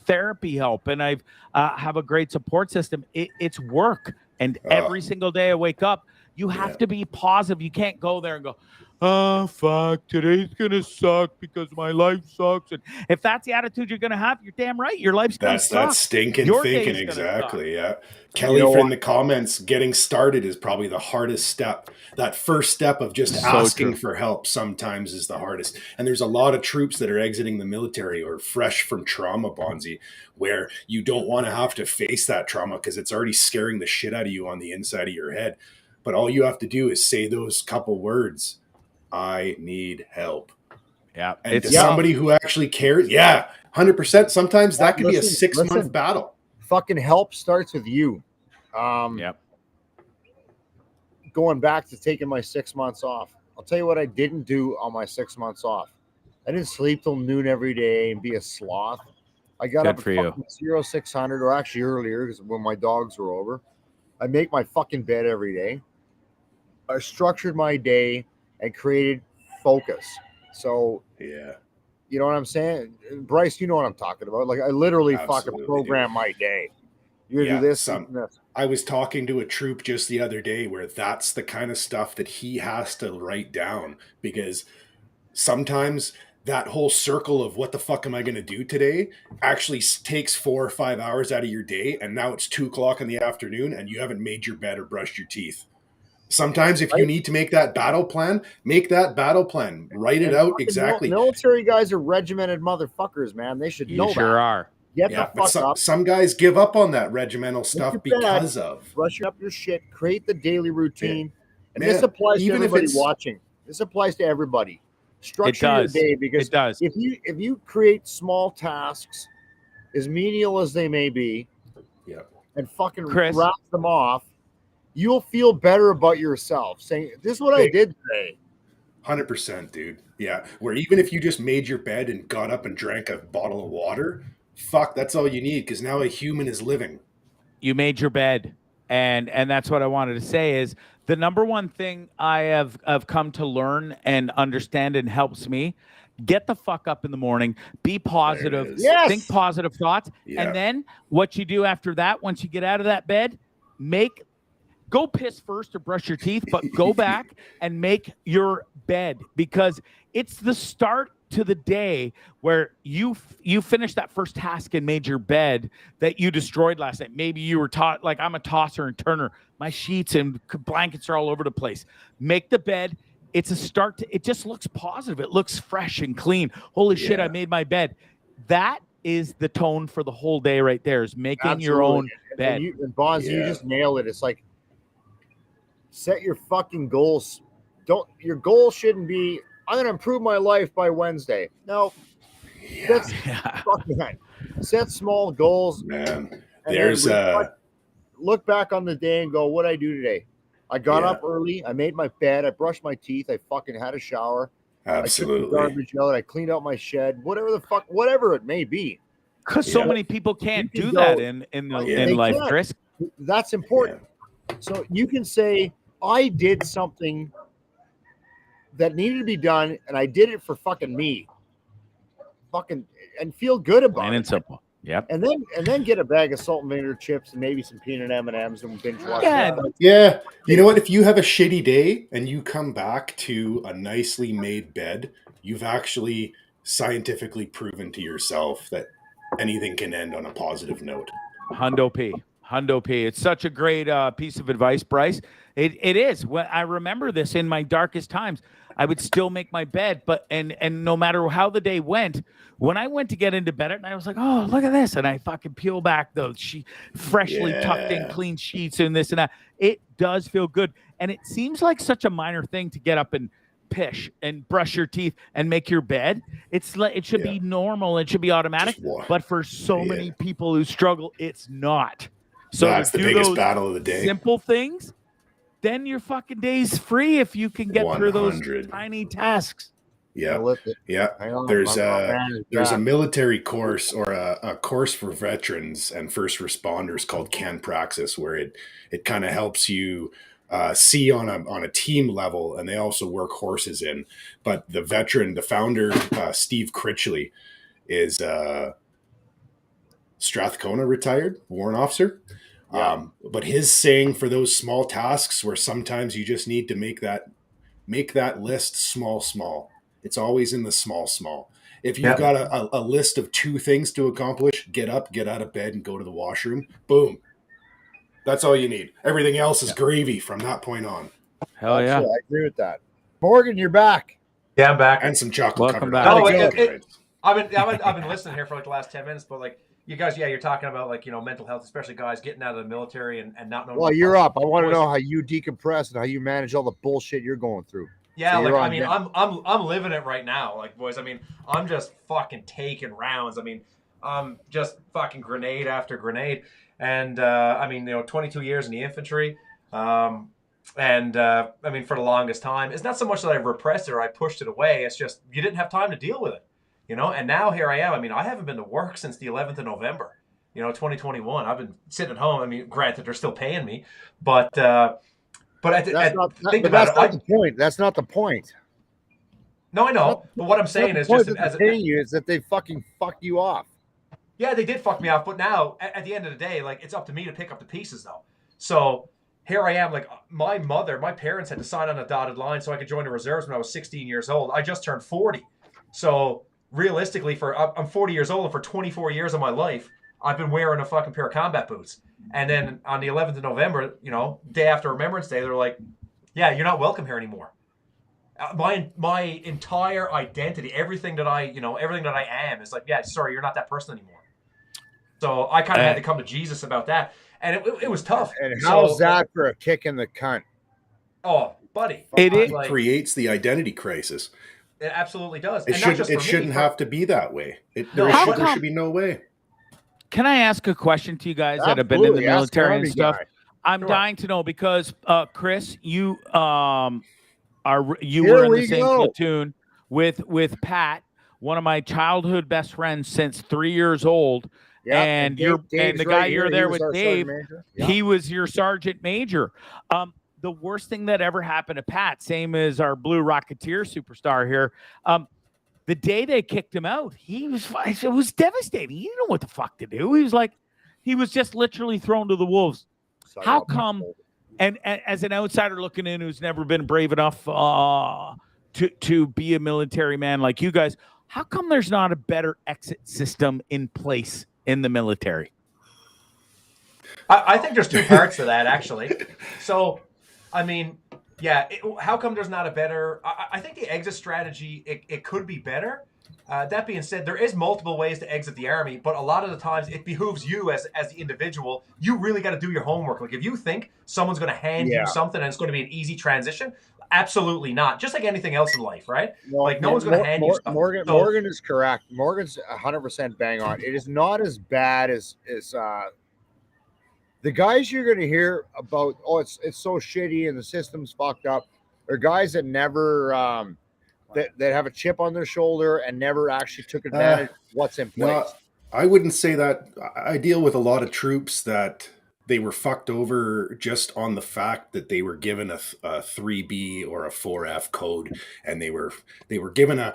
therapy help, and I've have a great support system. It's work. And every single day I wake up, you have to be positive. You can't go there and go, oh, fuck, today's going to suck because my life sucks. And if that's the attitude you're going to have, you're damn right. Your life's going to suck. That's stinking Your thinking. day's gonna Exactly. suck. Yeah. Kelly from the comments, getting started is probably the hardest step. That first step of just asking for help sometimes is the hardest. And there's a lot of troops that are exiting the military or fresh from trauma, Bonzi, where you don't want to have to face that trauma because it's already scaring the shit out of you on the inside of your head. But all you have to do is say those couple words. I need help. Yeah. And to somebody who actually cares, 100%. Sometimes that could be a 6-month battle. Fucking help starts with you. Going back to taking my 6 months off. I'll tell you what I didn't do on my 6 months off. I didn't sleep till noon every day and be a sloth. I got up at 0600 or actually earlier because when my dogs were over. I make my fucking bed every day. I structured my day and created focus. So, you know what I'm saying? Bryce, you know what I'm talking about. Like, I literally fucking program my day. You do this, this. I was talking to a troop just the other day where that's the kind of stuff that he has to write down, because sometimes that whole circle of what the fuck am I going to do today actually takes 4 or 5 hours out of your day. And now it's 2:00 in the afternoon and you haven't made your bed or brushed your teeth. Sometimes if you need to make that battle plan, make that battle plan. Write it out exactly. Military guys are regimented motherfuckers, man. They should know that. Sure are. Get the fuck up. Some guys give up on that regimental stuff because of brushing up your shit, create the daily routine. And this applies to everybody watching. This applies to everybody. Structure your day, because if you create small tasks, as menial as they may be, and fucking wrap them off, you'll feel better about yourself. Saying, this is what I did today. 100%, dude. Yeah. Where even if you just made your bed and got up and drank a bottle of water, fuck, that's all you need, because now a human is living. You made your bed. And that's what I wanted to say is the number one thing I have come to learn and understand and helps me: get the fuck up in the morning, be positive, think positive thoughts. And then what you do after that, once you get out of that bed, go piss first or brush your teeth, but go back and make your bed, because it's the start to the day where you finished that first task and made your bed that you destroyed last night. Maybe you were taught, like I'm a tosser and turner. My sheets and blankets are all over the place. Make the bed. It's a start to, it just looks positive. It looks fresh and clean. Holy shit, I made my bed. That is the tone for the whole day right there, is making your own bed. And Bonz, you just nailed it. It's like, set your fucking goals. Your goal shouldn't be, I'm going to improve my life by Wednesday. No, that's fucking right. Set small goals. Man, look back on the day and go, what did I do today? I got up early. I made my bed. I brushed my teeth. I fucking had a shower. Absolutely. I took the garbage out. I cleaned out my shed. Whatever it may be. Because so many people can't do that in life, Chris. That's important. So you can say, I did something that needed to be done, and I did it for fucking me. And feel good about it. Plain and simple. Yep. And then get a bag of salt and vinegar chips and maybe some peanut M&Ms and binge watch. Yeah. You know what? If you have a shitty day and you come back to a nicely made bed, you've actually scientifically proven to yourself that anything can end on a positive note. Hundo P. It's such a great piece of advice, Bryce. It is. When I remember this in my darkest times, I would still make my bed, and no matter how the day went, when I went to get into bed at night, I was like, oh, look at this. And I fucking peel back those freshly tucked in clean sheets and this and that. It does feel good. And it seems like such a minor thing to get up and pish and brush your teeth and make your bed. It should be normal. It should be automatic. But for so many people who struggle, it's not. So that's the biggest battle of the day. Simple things, then your fucking day's free if you can get through those 100. tiny tasks. Yeah. Hang on, There's a back. military course or a course for veterans and first responders called Can Praxis, where it kind of helps you see on a team level, and they also work horses in. But the founder, Steve Critchley, is Strathcona retired warrant officer. Yeah. But his saying for those small tasks where sometimes you just need to make that list small. It's always in the small. If you've got a list of 2 things to accomplish, get up, get out of bed, and go to the washroom. Boom. That's all you need. Everything else is gravy from that point on. Hell yeah. I agree with that. Morgan, you're back. Yeah, I'm back. And some chocolate Welcome covered. back. I've been listening here for like the last 10 minutes, but like you guys, you're talking about like mental health, especially guys getting out of the military and not knowing. Well, you're up. I want to know how you decompress and how you manage all the bullshit you're going through. Yeah, so like I mean, I'm living it right now. Like, boys, I mean, I'm just fucking taking rounds. I mean, I'm just fucking grenade after grenade, and I mean, 22 years in the infantry, and I mean, for the longest time, it's not so much that I repressed it or I pushed it away. It's just you didn't have time to deal with it, And now here I am. I mean, I haven't been to work since the 11th of November, 2021. I've been sitting at home. I mean, granted, they're still paying me, but. That's not the point. That's not the point. No, I know. But what I'm saying is just is that they fucking fuck you off. Yeah, they did fuck me off. But now, at the end of the day, like it's up to me to pick up the pieces, though. So here I am. Like my parents had to sign on a dotted line so I could join the reserves when I was 16 years old. I just turned 40. So realistically, I'm 40 years old, and for 24 years of my life, I've been wearing a fucking pair of combat boots. And then on the 11th of November, day after Remembrance Day, they're like, yeah, you're not welcome here anymore. My entire identity, everything that I am is like, yeah, sorry, you're not that person anymore. So I kind of had to come to Jesus about that. And it was tough. And how's that for a kick in the cunt? Oh, buddy. It creates the identity crisis. It absolutely does. It shouldn't have to be that way. There should be no way. Can I ask a question to you guys that have been in the military and stuff? I'm dying to know because Chris, you were in the same platoon with Pat, one of my childhood best friends since 3 years old. Yeah, and the guy you're there with, Dave, he was your sergeant major. The worst thing that ever happened to Pat, same as our Blue Rocketeer superstar here. The day they kicked him out, it was devastating. He didn't know what the fuck to do. He was just literally thrown to the wolves. How come? And as an outsider looking in, who's never been brave enough to be a military man like you guys, how come there's not a better exit system in place in the military? I think there's 2 parts to that, actually. So, I mean. Yeah, how come there's not a better... I think the exit strategy, it could be better. That being said, there is multiple ways to exit the Army, but a lot of the times it behooves you as the individual. You really got to do your homework. Like, if you think someone's going to hand you something and it's going to be an easy transition, absolutely not. Just like anything else in life, right? No one's going to hand you something. Morgan is correct. Morgan's 100% bang on. It is not as bad as the guys you're going to hear about, it's so shitty and the system's fucked up, are guys that never, that have a chip on their shoulder and never actually took advantage of what's in place. No, I wouldn't say that. I deal with a lot of troops that they were fucked over just on the fact that they were given a 3B or a 4F code, and they were given a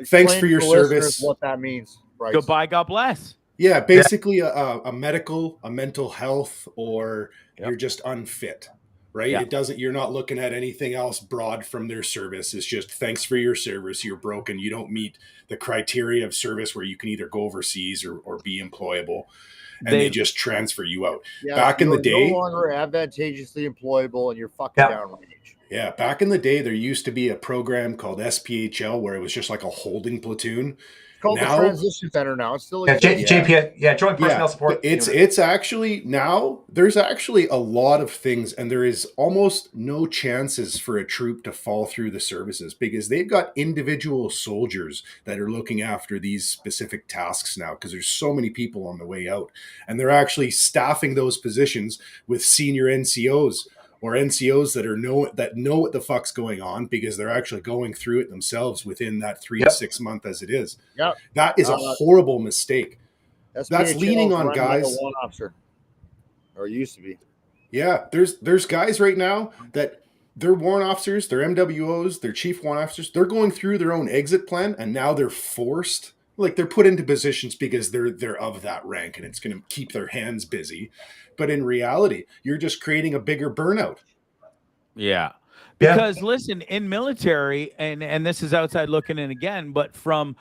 thanks for your service. What that means. Bryce. Goodbye, God bless. Yeah, basically a mental health, or you're just unfit, right? Yeah. You're not looking at anything else broad from their service. It's just thanks for your service. You're broken. You don't meet the criteria of service where you can either go overseas or be employable, and they just transfer you out. Yeah, back in the day, no longer advantageously employable, and you're fucking downrange. Yeah, back in the day, there used to be a program called SPHL where it was just like a holding platoon. Called the Transition Center now. It's still JPS, Joint Personnel Support. It's actually now there's actually a lot of things, and there is almost no chances for a troop to fall through the services because they've got individual soldiers that are looking after these specific tasks now because there's so many people on the way out, and they're actually staffing those positions with senior NCOs or NCOs that know what the fuck's going on because they're actually going through it themselves within that 3 to 6 month as it is. Yep. That is a horrible mistake. That's leaning on guys. Like a one officer, or used to be. Yeah, there's guys right now that they're warrant officers, they're MWOs, they're chief warrant officers. They're going through their own exit plan, and now they're forced, like they're put into positions because they're of that rank, and it's going to keep their hands busy. But in reality, you're just creating a bigger burnout. Yeah. Because listen, in military, and this is outside looking in again, but from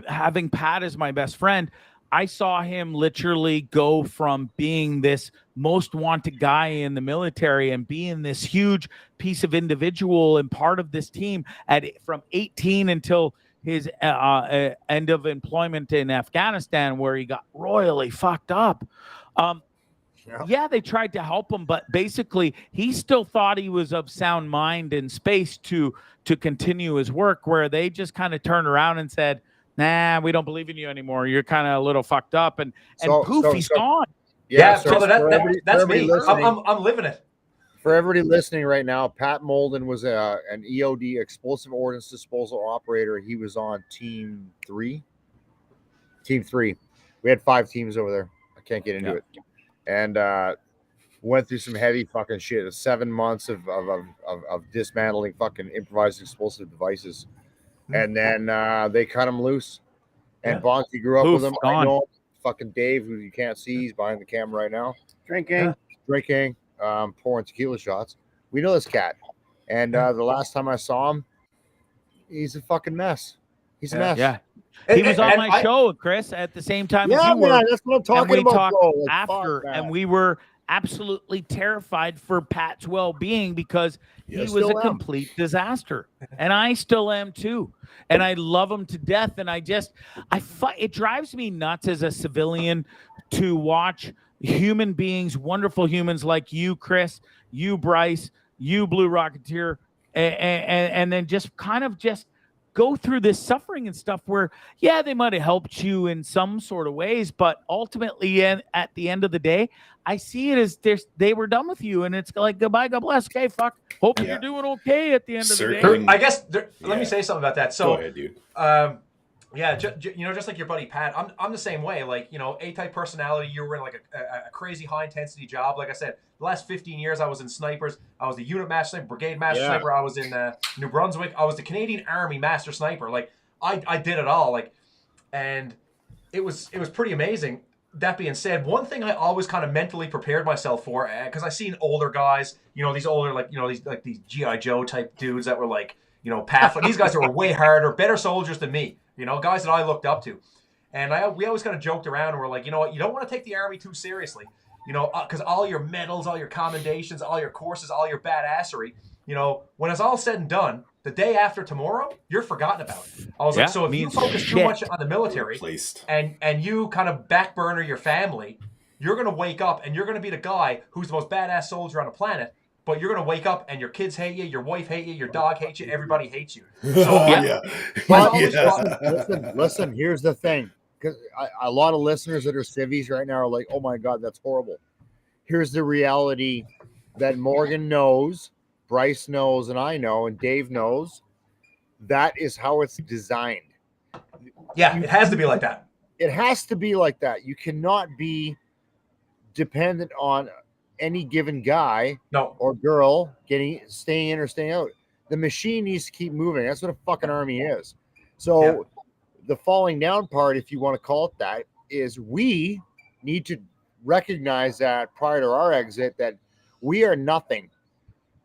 having Pat as my best friend, I saw him literally go from being this most wanted guy in the military and being this huge piece of individual and part of this team from 18 until his end of employment in Afghanistan, where he got royally fucked up. Yeah, they tried to help him, but basically he still thought he was of sound mind and space to continue his work, where they just kind of turned around and said, nah, we don't believe in you anymore. You're kind of a little fucked up, and poof, he's gone. Yeah, brother, that's me. I'm living it. For everybody listening right now, Pat Molden was an EOD, explosive ordnance disposal operator. He was on Team 3. We had 5 teams over there. I can't get into it. And went through some heavy fucking shit. 7 months of dismantling fucking improvised explosive devices. And then they cut him loose. And Bonky grew up with him. I know fucking Dave, who you can't see, he's behind the camera right now. Drinking, pouring tequila shots. We know this cat. And the last time I saw him, he's a fucking mess. He's a mess. Yeah. He was on my show, Chris, at the same time as you were. Yeah, that's what I'm talking about. Talked after, and we were absolutely terrified for Pat's well-being because he was a complete disaster. And I still am too. And I love him to death. And it drives me nuts as a civilian to watch human beings, wonderful humans like you, Chris, you, Bryce, you, Blue Rocketeer, and then just kind of just go through this suffering and stuff where, yeah, they might have helped you in some sort of ways, but ultimately, and at the end of the day, I see it as they were done with you, and it's like, goodbye, God bless, okay, fuck, hope you're doing okay at the end of the day. I guess, let me say something about that. So, go ahead, dude. Just like your buddy Pat, I'm the same way. Like, A-type personality. You were in like a crazy high intensity job. Like I said, the last 15 years I was in snipers. I was the unit master sniper, brigade master sniper. I was in New Brunswick. I was the Canadian Army master sniper. Like I did it all. Like, and it was pretty amazing. That being said, one thing I always kind of mentally prepared myself for, because I seen older guys, these older these G.I. Joe type dudes that were like, pathfinder. These guys that were way harder, better soldiers than me. Guys that I looked up to. And we always kind of joked around and we're like, you know what, you don't want to take the Army too seriously. Because all your medals, all your commendations, all your courses, all your badassery, when it's all said and done, the day after tomorrow, you're forgotten about. I was like, so if you focus too much on the military and you kind of back burner your family, you're going to wake up and you're going to be the guy who's the most badass soldier on the planet. But you're going to wake up and your kids hate you, your wife hates you, your dog hates you, everybody hates you. So, listen, here's the thing. Because a lot of listeners that are civvies right now are like, oh my God, that's horrible. Here's the reality that Morgan knows, Bryce knows, and I know, and Dave knows. That is how it's designed. Yeah, it has to be like that. It has to be like that. You cannot be dependent on any given guy or girl staying in or staying out. The machine needs to keep moving. That's what a fucking army is. So the falling down part, if you want to call it that, is we need to recognize that prior to our exit that we are nothing.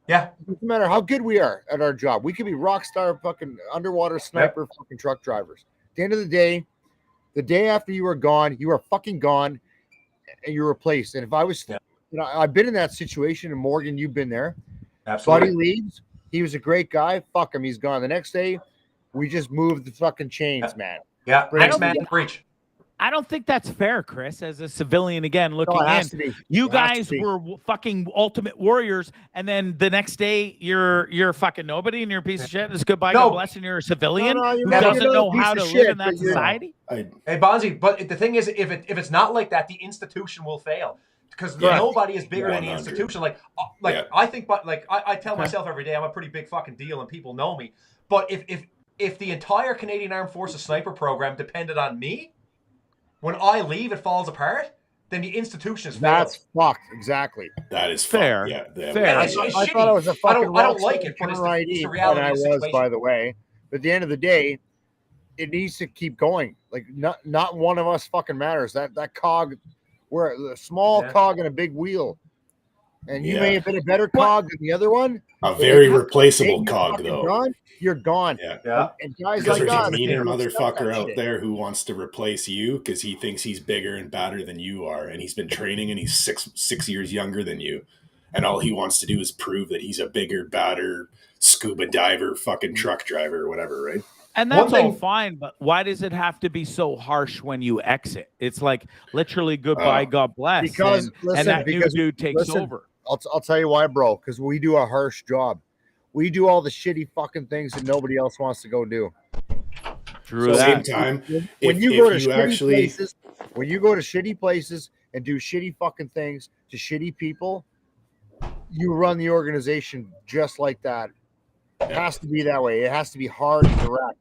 Yeah. It doesn't matter how good we are at our job. We could be rock star fucking underwater sniper fucking truck drivers. At the end of the day after you are gone, you are fucking gone and you're replaced. And if I was I've been in that situation, and Morgan, you've been there. Absolutely. Buddy leaves. He was a great guy. Fuck him. He's gone. The next day, we just moved the fucking chains, man. Yeah. Next man to preach. I don't think that's fair, Chris, as a civilian, again, looking in. You guys were fucking ultimate warriors, and then the next day, you're fucking nobody, and you're a piece of shit. It's goodbye, God bless, and you're a civilian who doesn't know how to live in that society. Hey, Bonzi, but the thing is, if it's not like that, the institution will fail. because Correct. nobody is bigger than the 100. institution. Yeah. I think, but like I tell myself every day, I'm a pretty big fucking deal, and people know me. But if the entire Canadian Armed Forces sniper program depended on me, when I leave, it falls apart. Then the institution is failed. That's fucked. Exactly. That is Fair. Yeah, Fair. I It's thought shitty. it was a I fucking don't like it, but counter it's the ID, reality and I of the was, situation. by the way. But at the end of the day, it needs to keep going. Like not one of us fucking matters. That cog, we're a small cog in a big wheel, and you may have been a better cog than the other one. A very replaceable you're cog, fucking though. gone. You're gone. Yeah. And guys Because like there's us, a meaner they accept motherfucker that out shit. there who wants to replace you because he thinks he's bigger and badder than you are, and he's been training and he's six years younger than you, and all he wants to do is prove that he's a bigger, badder scuba diver, fucking truck driver, or whatever, right? And that's all fine, but why does it have to be so harsh when you exit? It's like literally goodbye, God bless, because and that new dude takes over. I'll tell you why, bro. Because we do a harsh job. We do all the shitty fucking things that nobody else wants to go do. True. At the same time, when you go to shitty places and do shitty fucking things to shitty people, you run the organization just like that. It has to be that way. It has to be hard and direct.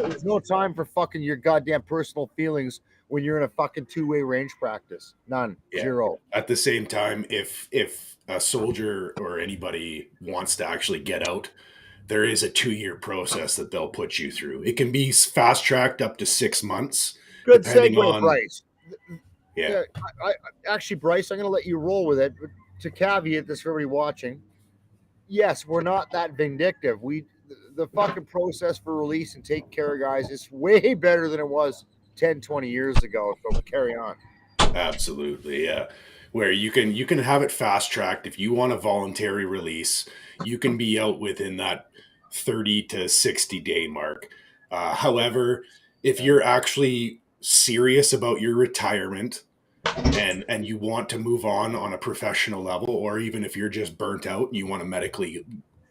There's no time for fucking your goddamn personal feelings when you're in a fucking two-way range practice. None. Zero. At the same time, if a soldier or anybody wants to actually get out, there is a 2-year process that they'll put you through. It can be fast-tracked up to 6 months. Good depending segue, on, Bryce. Yeah. I actually, Bryce, I'm going to let you roll with it. But to caveat this for everybody watching, yes, we're not that vindictive. The fucking process for release and taking care of guys is way better than it was 10, 20 years ago. So carry on. Absolutely, yeah. Where you can have it fast tracked if you want a voluntary release. You can be out within that 30 to 60 day mark. However, if you're actually serious about your retirement and you want to move on a professional level, or even if you're just burnt out and you want to medically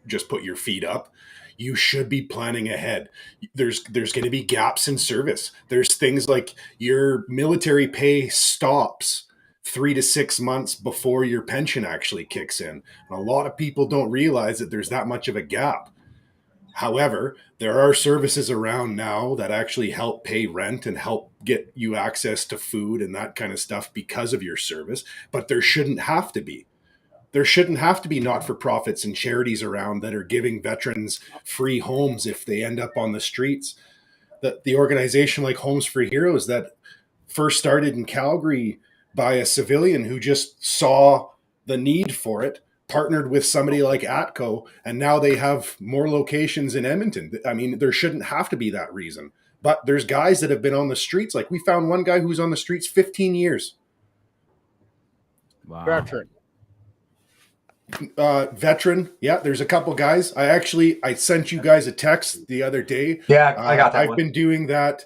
just put your feet up, you should be planning ahead. There's going to be gaps in service. There's things like your military pay stops 3 to 6 months before your pension actually kicks in. And a lot of people don't realize that there's that much of a gap. However, there are services around now that actually help pay rent and help get you access to food and that kind of stuff because of your service, but there shouldn't have to be. There shouldn't have to be not-for-profits and charities around that are giving veterans free homes if they end up on the streets. The organization like Homes for Heroes that first started in Calgary by a civilian who just saw the need for it, partnered with somebody like ATCO, and now they have more locations in Edmonton. I mean, there shouldn't have to be that reason. But there's guys that have been on the streets. Like we found one guy who was on the streets 15 years. Wow. Veteran. Yeah, there's a couple guys. I sent you guys a text the other day. Yeah, I got that I've one. been doing that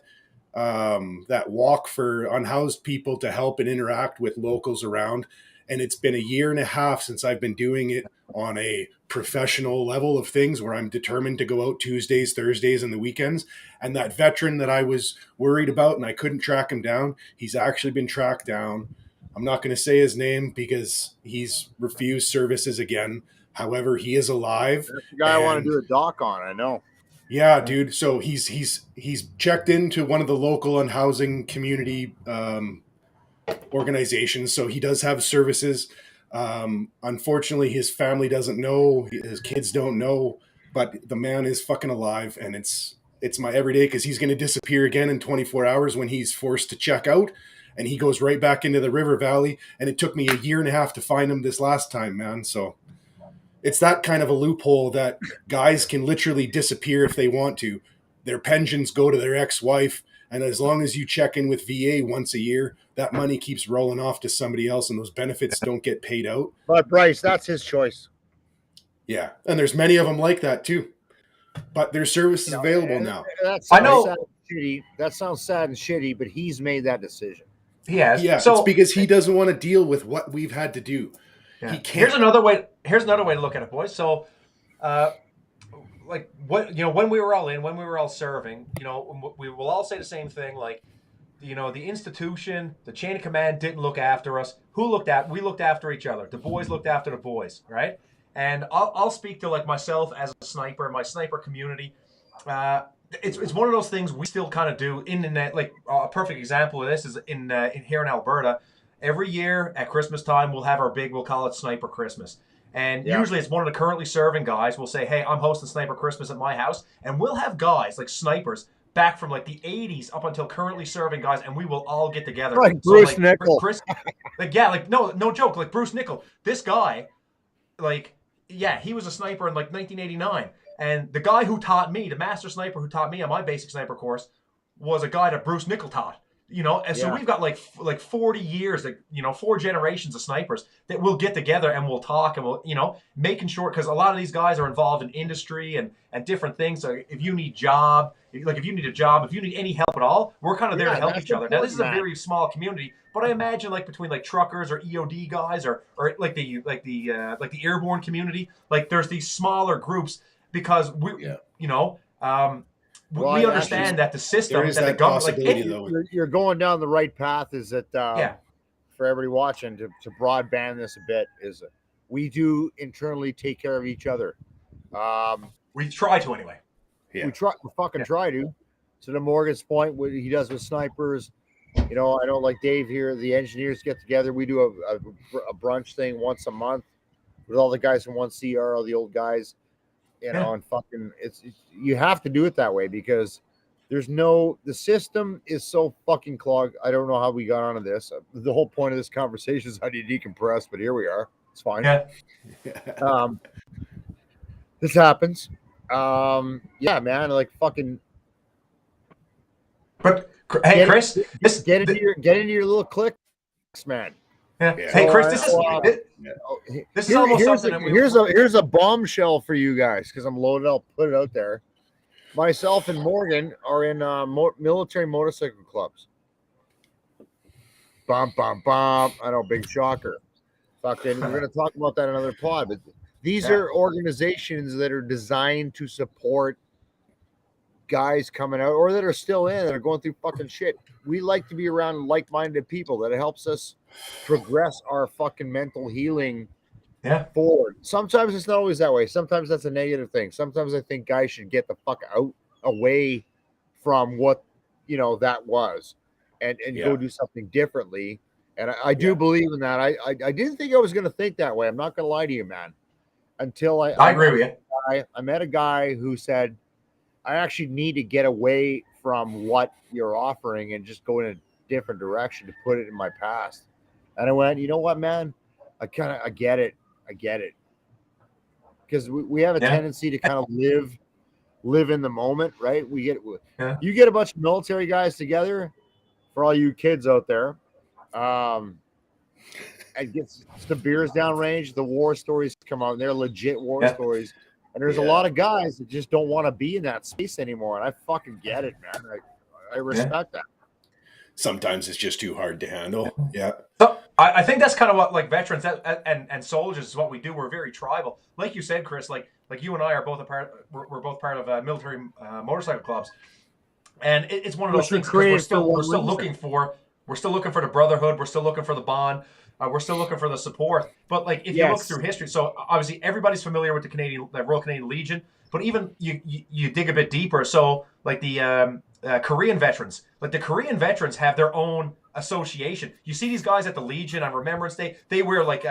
walk for unhoused people to help and interact with locals around. And it's been 1.5 years since I've been doing it on a professional level of things where I'm determined to go out Tuesdays, Thursdays, and the weekends. And that veteran that I was worried about and I couldn't track him down, he's actually been tracked down. I'm not going to say his name because he's refused services again. However, he is alive. That's the guy I want to do a doc on. I know. Yeah, dude. So he's checked into one of the local unhousing community organizations. So he does have services. Unfortunately, his family doesn't know. His kids don't know. But the man is fucking alive, and it's my everyday because he's going to disappear again in 24 hours when he's forced to check out. And he goes right back into the river valley. And it took me 1.5 years to find him this last time, man. So it's that kind of a loophole that guys can literally disappear if they want to. Their pensions go to their ex-wife. And as long as you check in with VA once a year, that money keeps rolling off to somebody else and those benefits don't get paid out. But Bryce, that's his choice. Yeah. And there's many of them like that too. But there's services available now. I know. That sounds sad and shitty, but he's made that decision. Yeah, so, it's because he doesn't want to deal with what we've had to do. Yeah. He can't. Here's another way to look at it, boys. So, like when we were all in, when we were all serving, we will all say the same thing. Like, the institution, the chain of command didn't look after us. We looked after each other. The boys looked after the boys, right? And I'll speak to like myself as a sniper, my sniper community. It's one of those things we still kind of do in that. Like a perfect example of this is in here in Alberta. Every year at Christmas time, we'll have we'll call it Sniper Christmas. And usually it's one of the currently serving guys will say, hey, I'm hosting Sniper Christmas at my house. And we'll have guys like snipers back from like the 80s up until currently serving guys, and we will all get together. Like Bruce Nichol. Chris, no joke, like Bruce Nichol. This guy, he was a sniper in like 1989. And the guy who taught me, the master sniper who taught me on my basic sniper course, was a guy that Bruce Nichol taught. And so we've got like 40 years, 4 generations of snipers that will get together and we'll talk and we'll, making sure, because a lot of these guys are involved in industry and different things. So if you need if you need any help at all, we're kind of there to help each other. Now this is a very small community, but I imagine like between like truckers or EOD guys or like the airborne community, like there's these smaller groups because we understand that the system that the government, you're going down the right path. Is that for everybody watching to broadband this a bit? Is we do internally take care of each other. We try to anyway. Yeah. We try to. To the Morgan's point, what he does with snipers. I know like Dave here, the engineers get together. We do a brunch thing once a month with all the guys from 1CR, all the old guys. And fucking it's you have to do it that way because the system is so fucking clogged. I don't know how we got onto this. The whole point of this conversation is how do you decompress, but here we are. It's fine. This happens. Man, like fucking. But hey, Chris, get into your little clicks, man. Yeah. Hey, Chris, this is almost something. Here's a bombshell for you guys because I'm loaded. I'll put it out there. Myself and Morgan are in military motorcycle clubs. Bum bum bum. I know, big shocker. Fucking, we're gonna talk about that in another pod. But these are organizations that are designed to support guys coming out or that are still in that are going through fucking shit. We like to be around like-minded people that helps us progress our fucking mental healing forward. Sometimes it's not always that way. Sometimes that's a negative thing. Sometimes I think guys should get the fuck away from what that was and go do something differently. And I do believe in that. I didn't think I was going to think that way. I'm not going to lie to you, man. Until I agree with you. I met a guy who said, I actually need to get away from what you're offering and just go in a different direction to put it in my past. And I went, you know what, man? I get it. Because we have a tendency to kind of live in the moment, right? You get a bunch of military guys together, for all you kids out there, and gets the beers downrange, the war stories come out, and they're legit war stories. And there's a lot of guys that just don't want to be in that space anymore. And I fucking get it, man. I respect that. Sometimes it's just too hard to handle. Yeah. So I think that's kind of what like veterans and soldiers is what we do. We're very tribal. Like you said, Chris, like you and I are both we're both part of military motorcycle clubs. And it's one of those things we're still looking for the brotherhood. We're still looking for the bond. We're still looking for the support. But like if you look through history, so obviously everybody's familiar with the Royal Canadian Legion, but even you dig a bit deeper. So like the Korean veterans, like the Korean veterans have their own association. You see these guys at the Legion on Remembrance Day, they wear like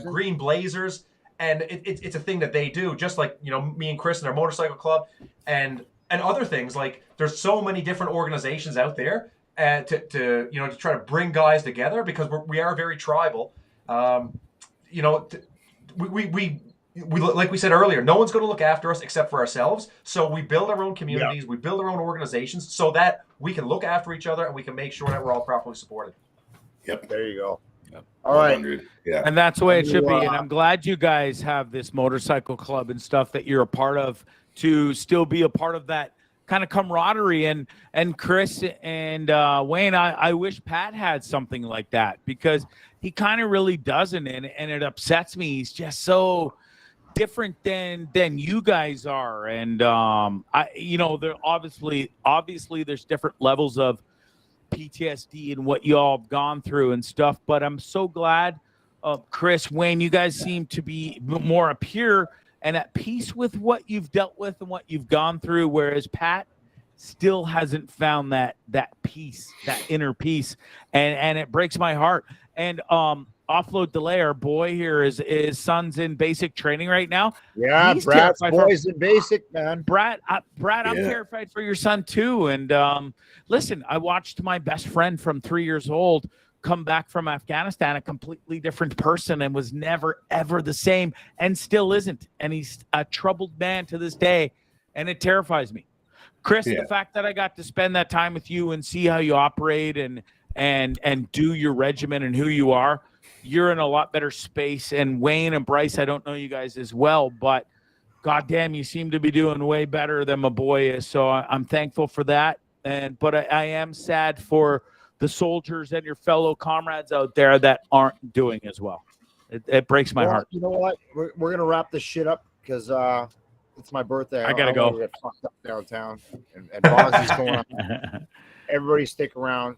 green blazers, and it's a thing that they do, just like me and Chris in our motorcycle club and other things. Like there's so many different organizations out there to try to bring guys together because we are very tribal. We like we said earlier, no one's going to look after us except for ourselves. So we build our own communities, we build our own organizations so that we can look after each other and we can make sure that we're all properly supported. Yep. There you go. Yep. All right. Yeah. And that's the way it should be. And I'm glad you guys have this motorcycle club and stuff that you're a part of to still be a part of that kind of camaraderie. And Chris and Wayne, I wish Pat had something like that because he kind of really doesn't. And it upsets me. He's just so different than you guys are. And there obviously there's different levels of PTSD and what you all have gone through and stuff. But I'm so glad, Chris, Wayne, you guys seem to be more pure and at peace with what you've dealt with and what you've gone through, whereas Pat still hasn't found that peace, that inner peace, and it breaks my heart. And Offload Delay, our boy here, his son's in basic training right now. Yeah, He's Brad's terrified boys in basic, man. Brad, I'm terrified for your son too. And listen, I watched my best friend from 3 years old come back from Afghanistan, a completely different person, and was never, ever the same, and still isn't. And he's a troubled man to this day, and it terrifies me. Chris, the fact that I got to spend that time with you and see how you operate and do your regimen and who you are, you're in a lot better space. And Wayne and Bryce, I don't know you guys as well, but goddamn, you seem to be doing way better than my boy is. So I'm thankful for that. But I am sad for the soldiers and your fellow comrades out there that aren't doing as well. It breaks my heart. You know what? We're going to wrap this shit up because it's my birthday. I gotta go. Get fucked up downtown. And Bonzi's going on. Everybody stick around.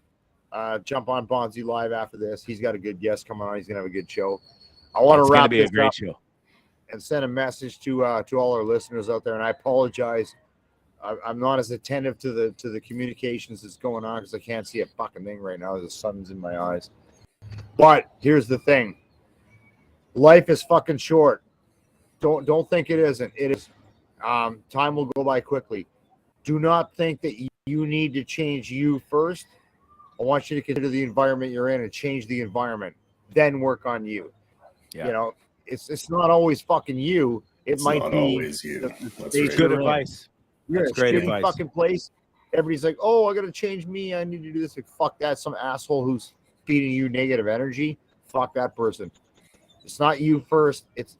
Jump on Bonzi Live after this. He's got a good guest coming on. He's going to have a good show. I want to wrap this up and send a message to all our listeners out there. And I apologize. I'm not as attentive to the communications that's going on because I can't see a fucking thing right now. The sun's in my eyes. But here's the thing. Life is fucking short. Don't think it isn't. It is. Time will go by quickly. Do not think that you need to change you first. I want you to consider the environment you're in and change the environment. Then work on you. Yeah. You know, it's not always fucking you. It's might not be always you. That's good advice. You're in a shitty fucking place. Everybody's like, oh, I got to change me. I need to do this. Like, fuck that. Some asshole who's feeding you negative energy. Fuck that person. It's not you first. It's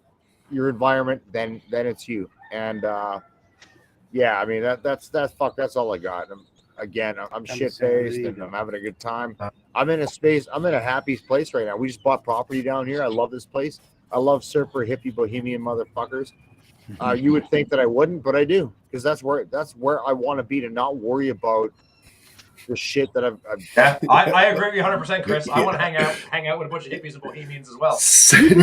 your environment. Then it's you. And yeah, I mean that's all I got. I'm shit faced and I'm having a good time. I'm in a happy place right now. We just bought property down here. I love this place. I love surfer hippie bohemian motherfuckers. You would think that I wouldn't, but I do, because that's where I want to be, to not worry about the shit that I've I agree with you 100%, Chris. I want to hang out with a bunch of hippies and bohemians as well. Send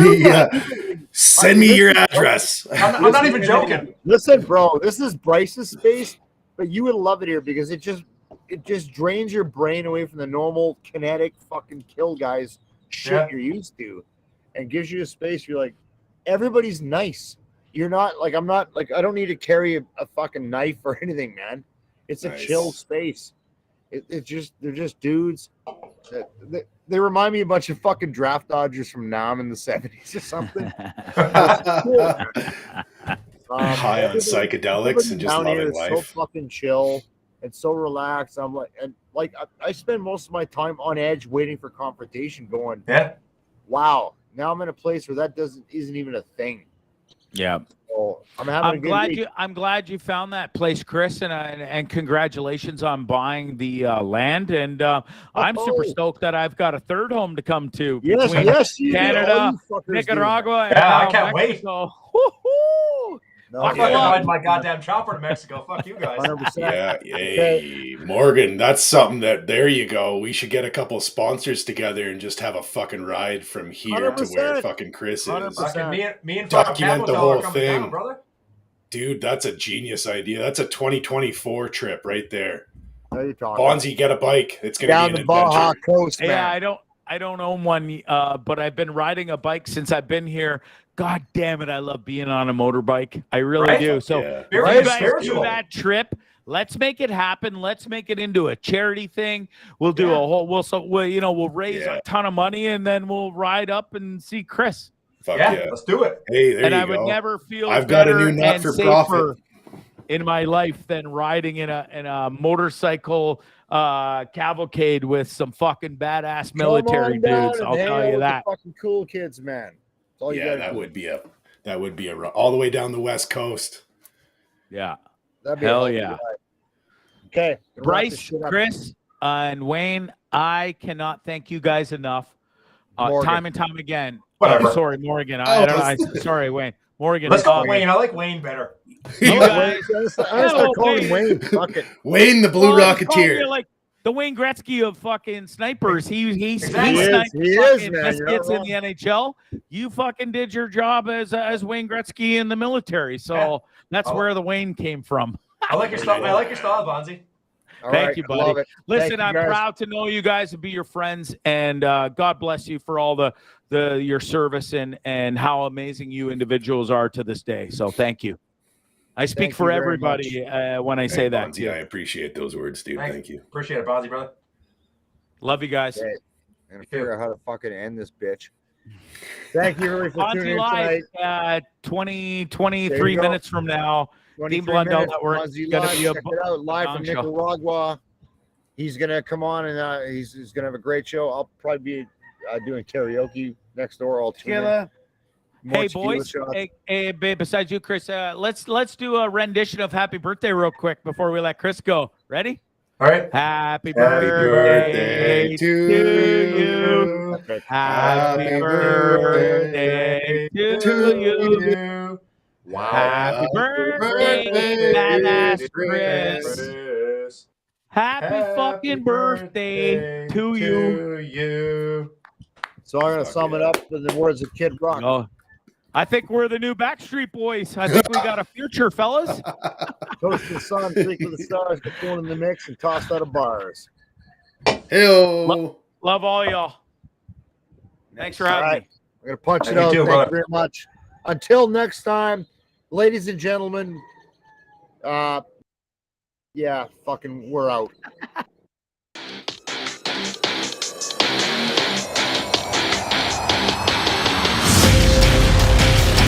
me your address. I'm not even joking. Listen, bro, this is Bryce's space, but you would love it here because it just drains your brain away from the normal kinetic fucking kill guys shit you're used to, and gives you a space. You're like, everybody's nice. You're not like, I'm not like, I don't need to carry a fucking knife or anything, man. It's a chill space. They're just dudes. They remind me a bunch of fucking draft dodgers from Nam in the 70s or something. High on psychedelics and just loving life. So fucking chill and so relaxed. I'm like, I spend most of my time on edge waiting for confrontation, going, wow, now I'm in a place where that isn't even a thing. Yeah. So I'm glad you found that place, Chris, and congratulations on buying the land. And I'm super stoked that I've got a third home to come to. Yes, Canada, Nicaragua, and I can't Mexico. Wait. I'm fucking riding my goddamn chopper to Mexico. Fuck you guys. 100%. Yeah, yay. Morgan, that's something there you go. We should get a couple of sponsors together and just have a fucking ride from here 100%. To where fucking Chris is. 100%. Me and document the whole thing. Down, brother. Dude, that's a genius idea. That's a 2024 trip right there. Bonzi, get a bike. It's going to be an adventure. Baja Coast, man. Yeah, I don't own one, but I've been riding a bike since I've been here. God damn it, I love being on a motorbike. I really do. So you guys do that trip. Let's make it happen. Let's make it into a charity thing. We'll do a whole. We'll raise a ton of money and then we'll ride up and see Chris. Fuck yeah, let's do it. Hey, there and you I go. would never feel I've got a better new nut and for safer profit in my life than riding in a motorcycle cavalcade with some fucking badass military dudes. I'll tell you that. Fucking cool kids, man. Yeah, that would be a all the way down the West Coast. Yeah. Hell yeah. Okay. Bryce, Chris, and Wayne, I cannot thank you guys enough. Time and time again. Sorry, Morgan. Sorry, Wayne. Morgan. Let's go Wayne. I like Wayne better. You guys, I start calling Wayne. Fuck it. Wayne the Blue Rocketeer. the Wayne Gretzky of fucking snipers. He Exactly. sniped He is, fucking man. best You're kids not in the NHL. You fucking did your job as Wayne Gretzky in the military. So that's Oh. where the Wayne came from. I like your style. I like your style, Bonzi. All Thank right, you, I buddy. love it. Listen, Thank you, I'm guys. proud to know you guys and be your friends, and God bless you for all your service and how amazing you individuals are to this day. So thank you. I speak Thank for you very everybody when I say Hey, that. Bonzi, Too. I appreciate those words, dude. Thanks. Thank you. Appreciate it, Bonzi, brother. Love you guys. Okay. I'm gonna figure out how to fucking end this bitch. Thank you everybody for tuning Bonzi in Live, tonight. 23 go. minutes from now. 23 Dean Blundell minutes. Network, Bonzi gonna Live. be a Check it out live from gong show. Nicaragua. He's gonna come on and he's gonna have a great show. I'll probably be doing karaoke next door. I'll tune in. Tequila. More Hey tequila boys, shots. hey babe, besides you, Chris, let's do a rendition of Happy Birthday real quick before we let Chris go. Ready? All right. Happy birthday birthday to you. Okay. Happy birthday to you. Happy birthday, badass Chris. Happy fucking birthday to you. So I'm gonna sum it up in the words of Kid Rock. Oh, I think we're the new Backstreet Boys. I think we got a future, fellas. Toast to the sun, drink to the stars, get one in the mix, and tossed out of bars. Heyo. Love all y'all. Thanks for having me. I'm gonna punch it You out. too, Thank brother. you very much. Until next time, ladies and gentlemen. Yeah, fucking, we're out.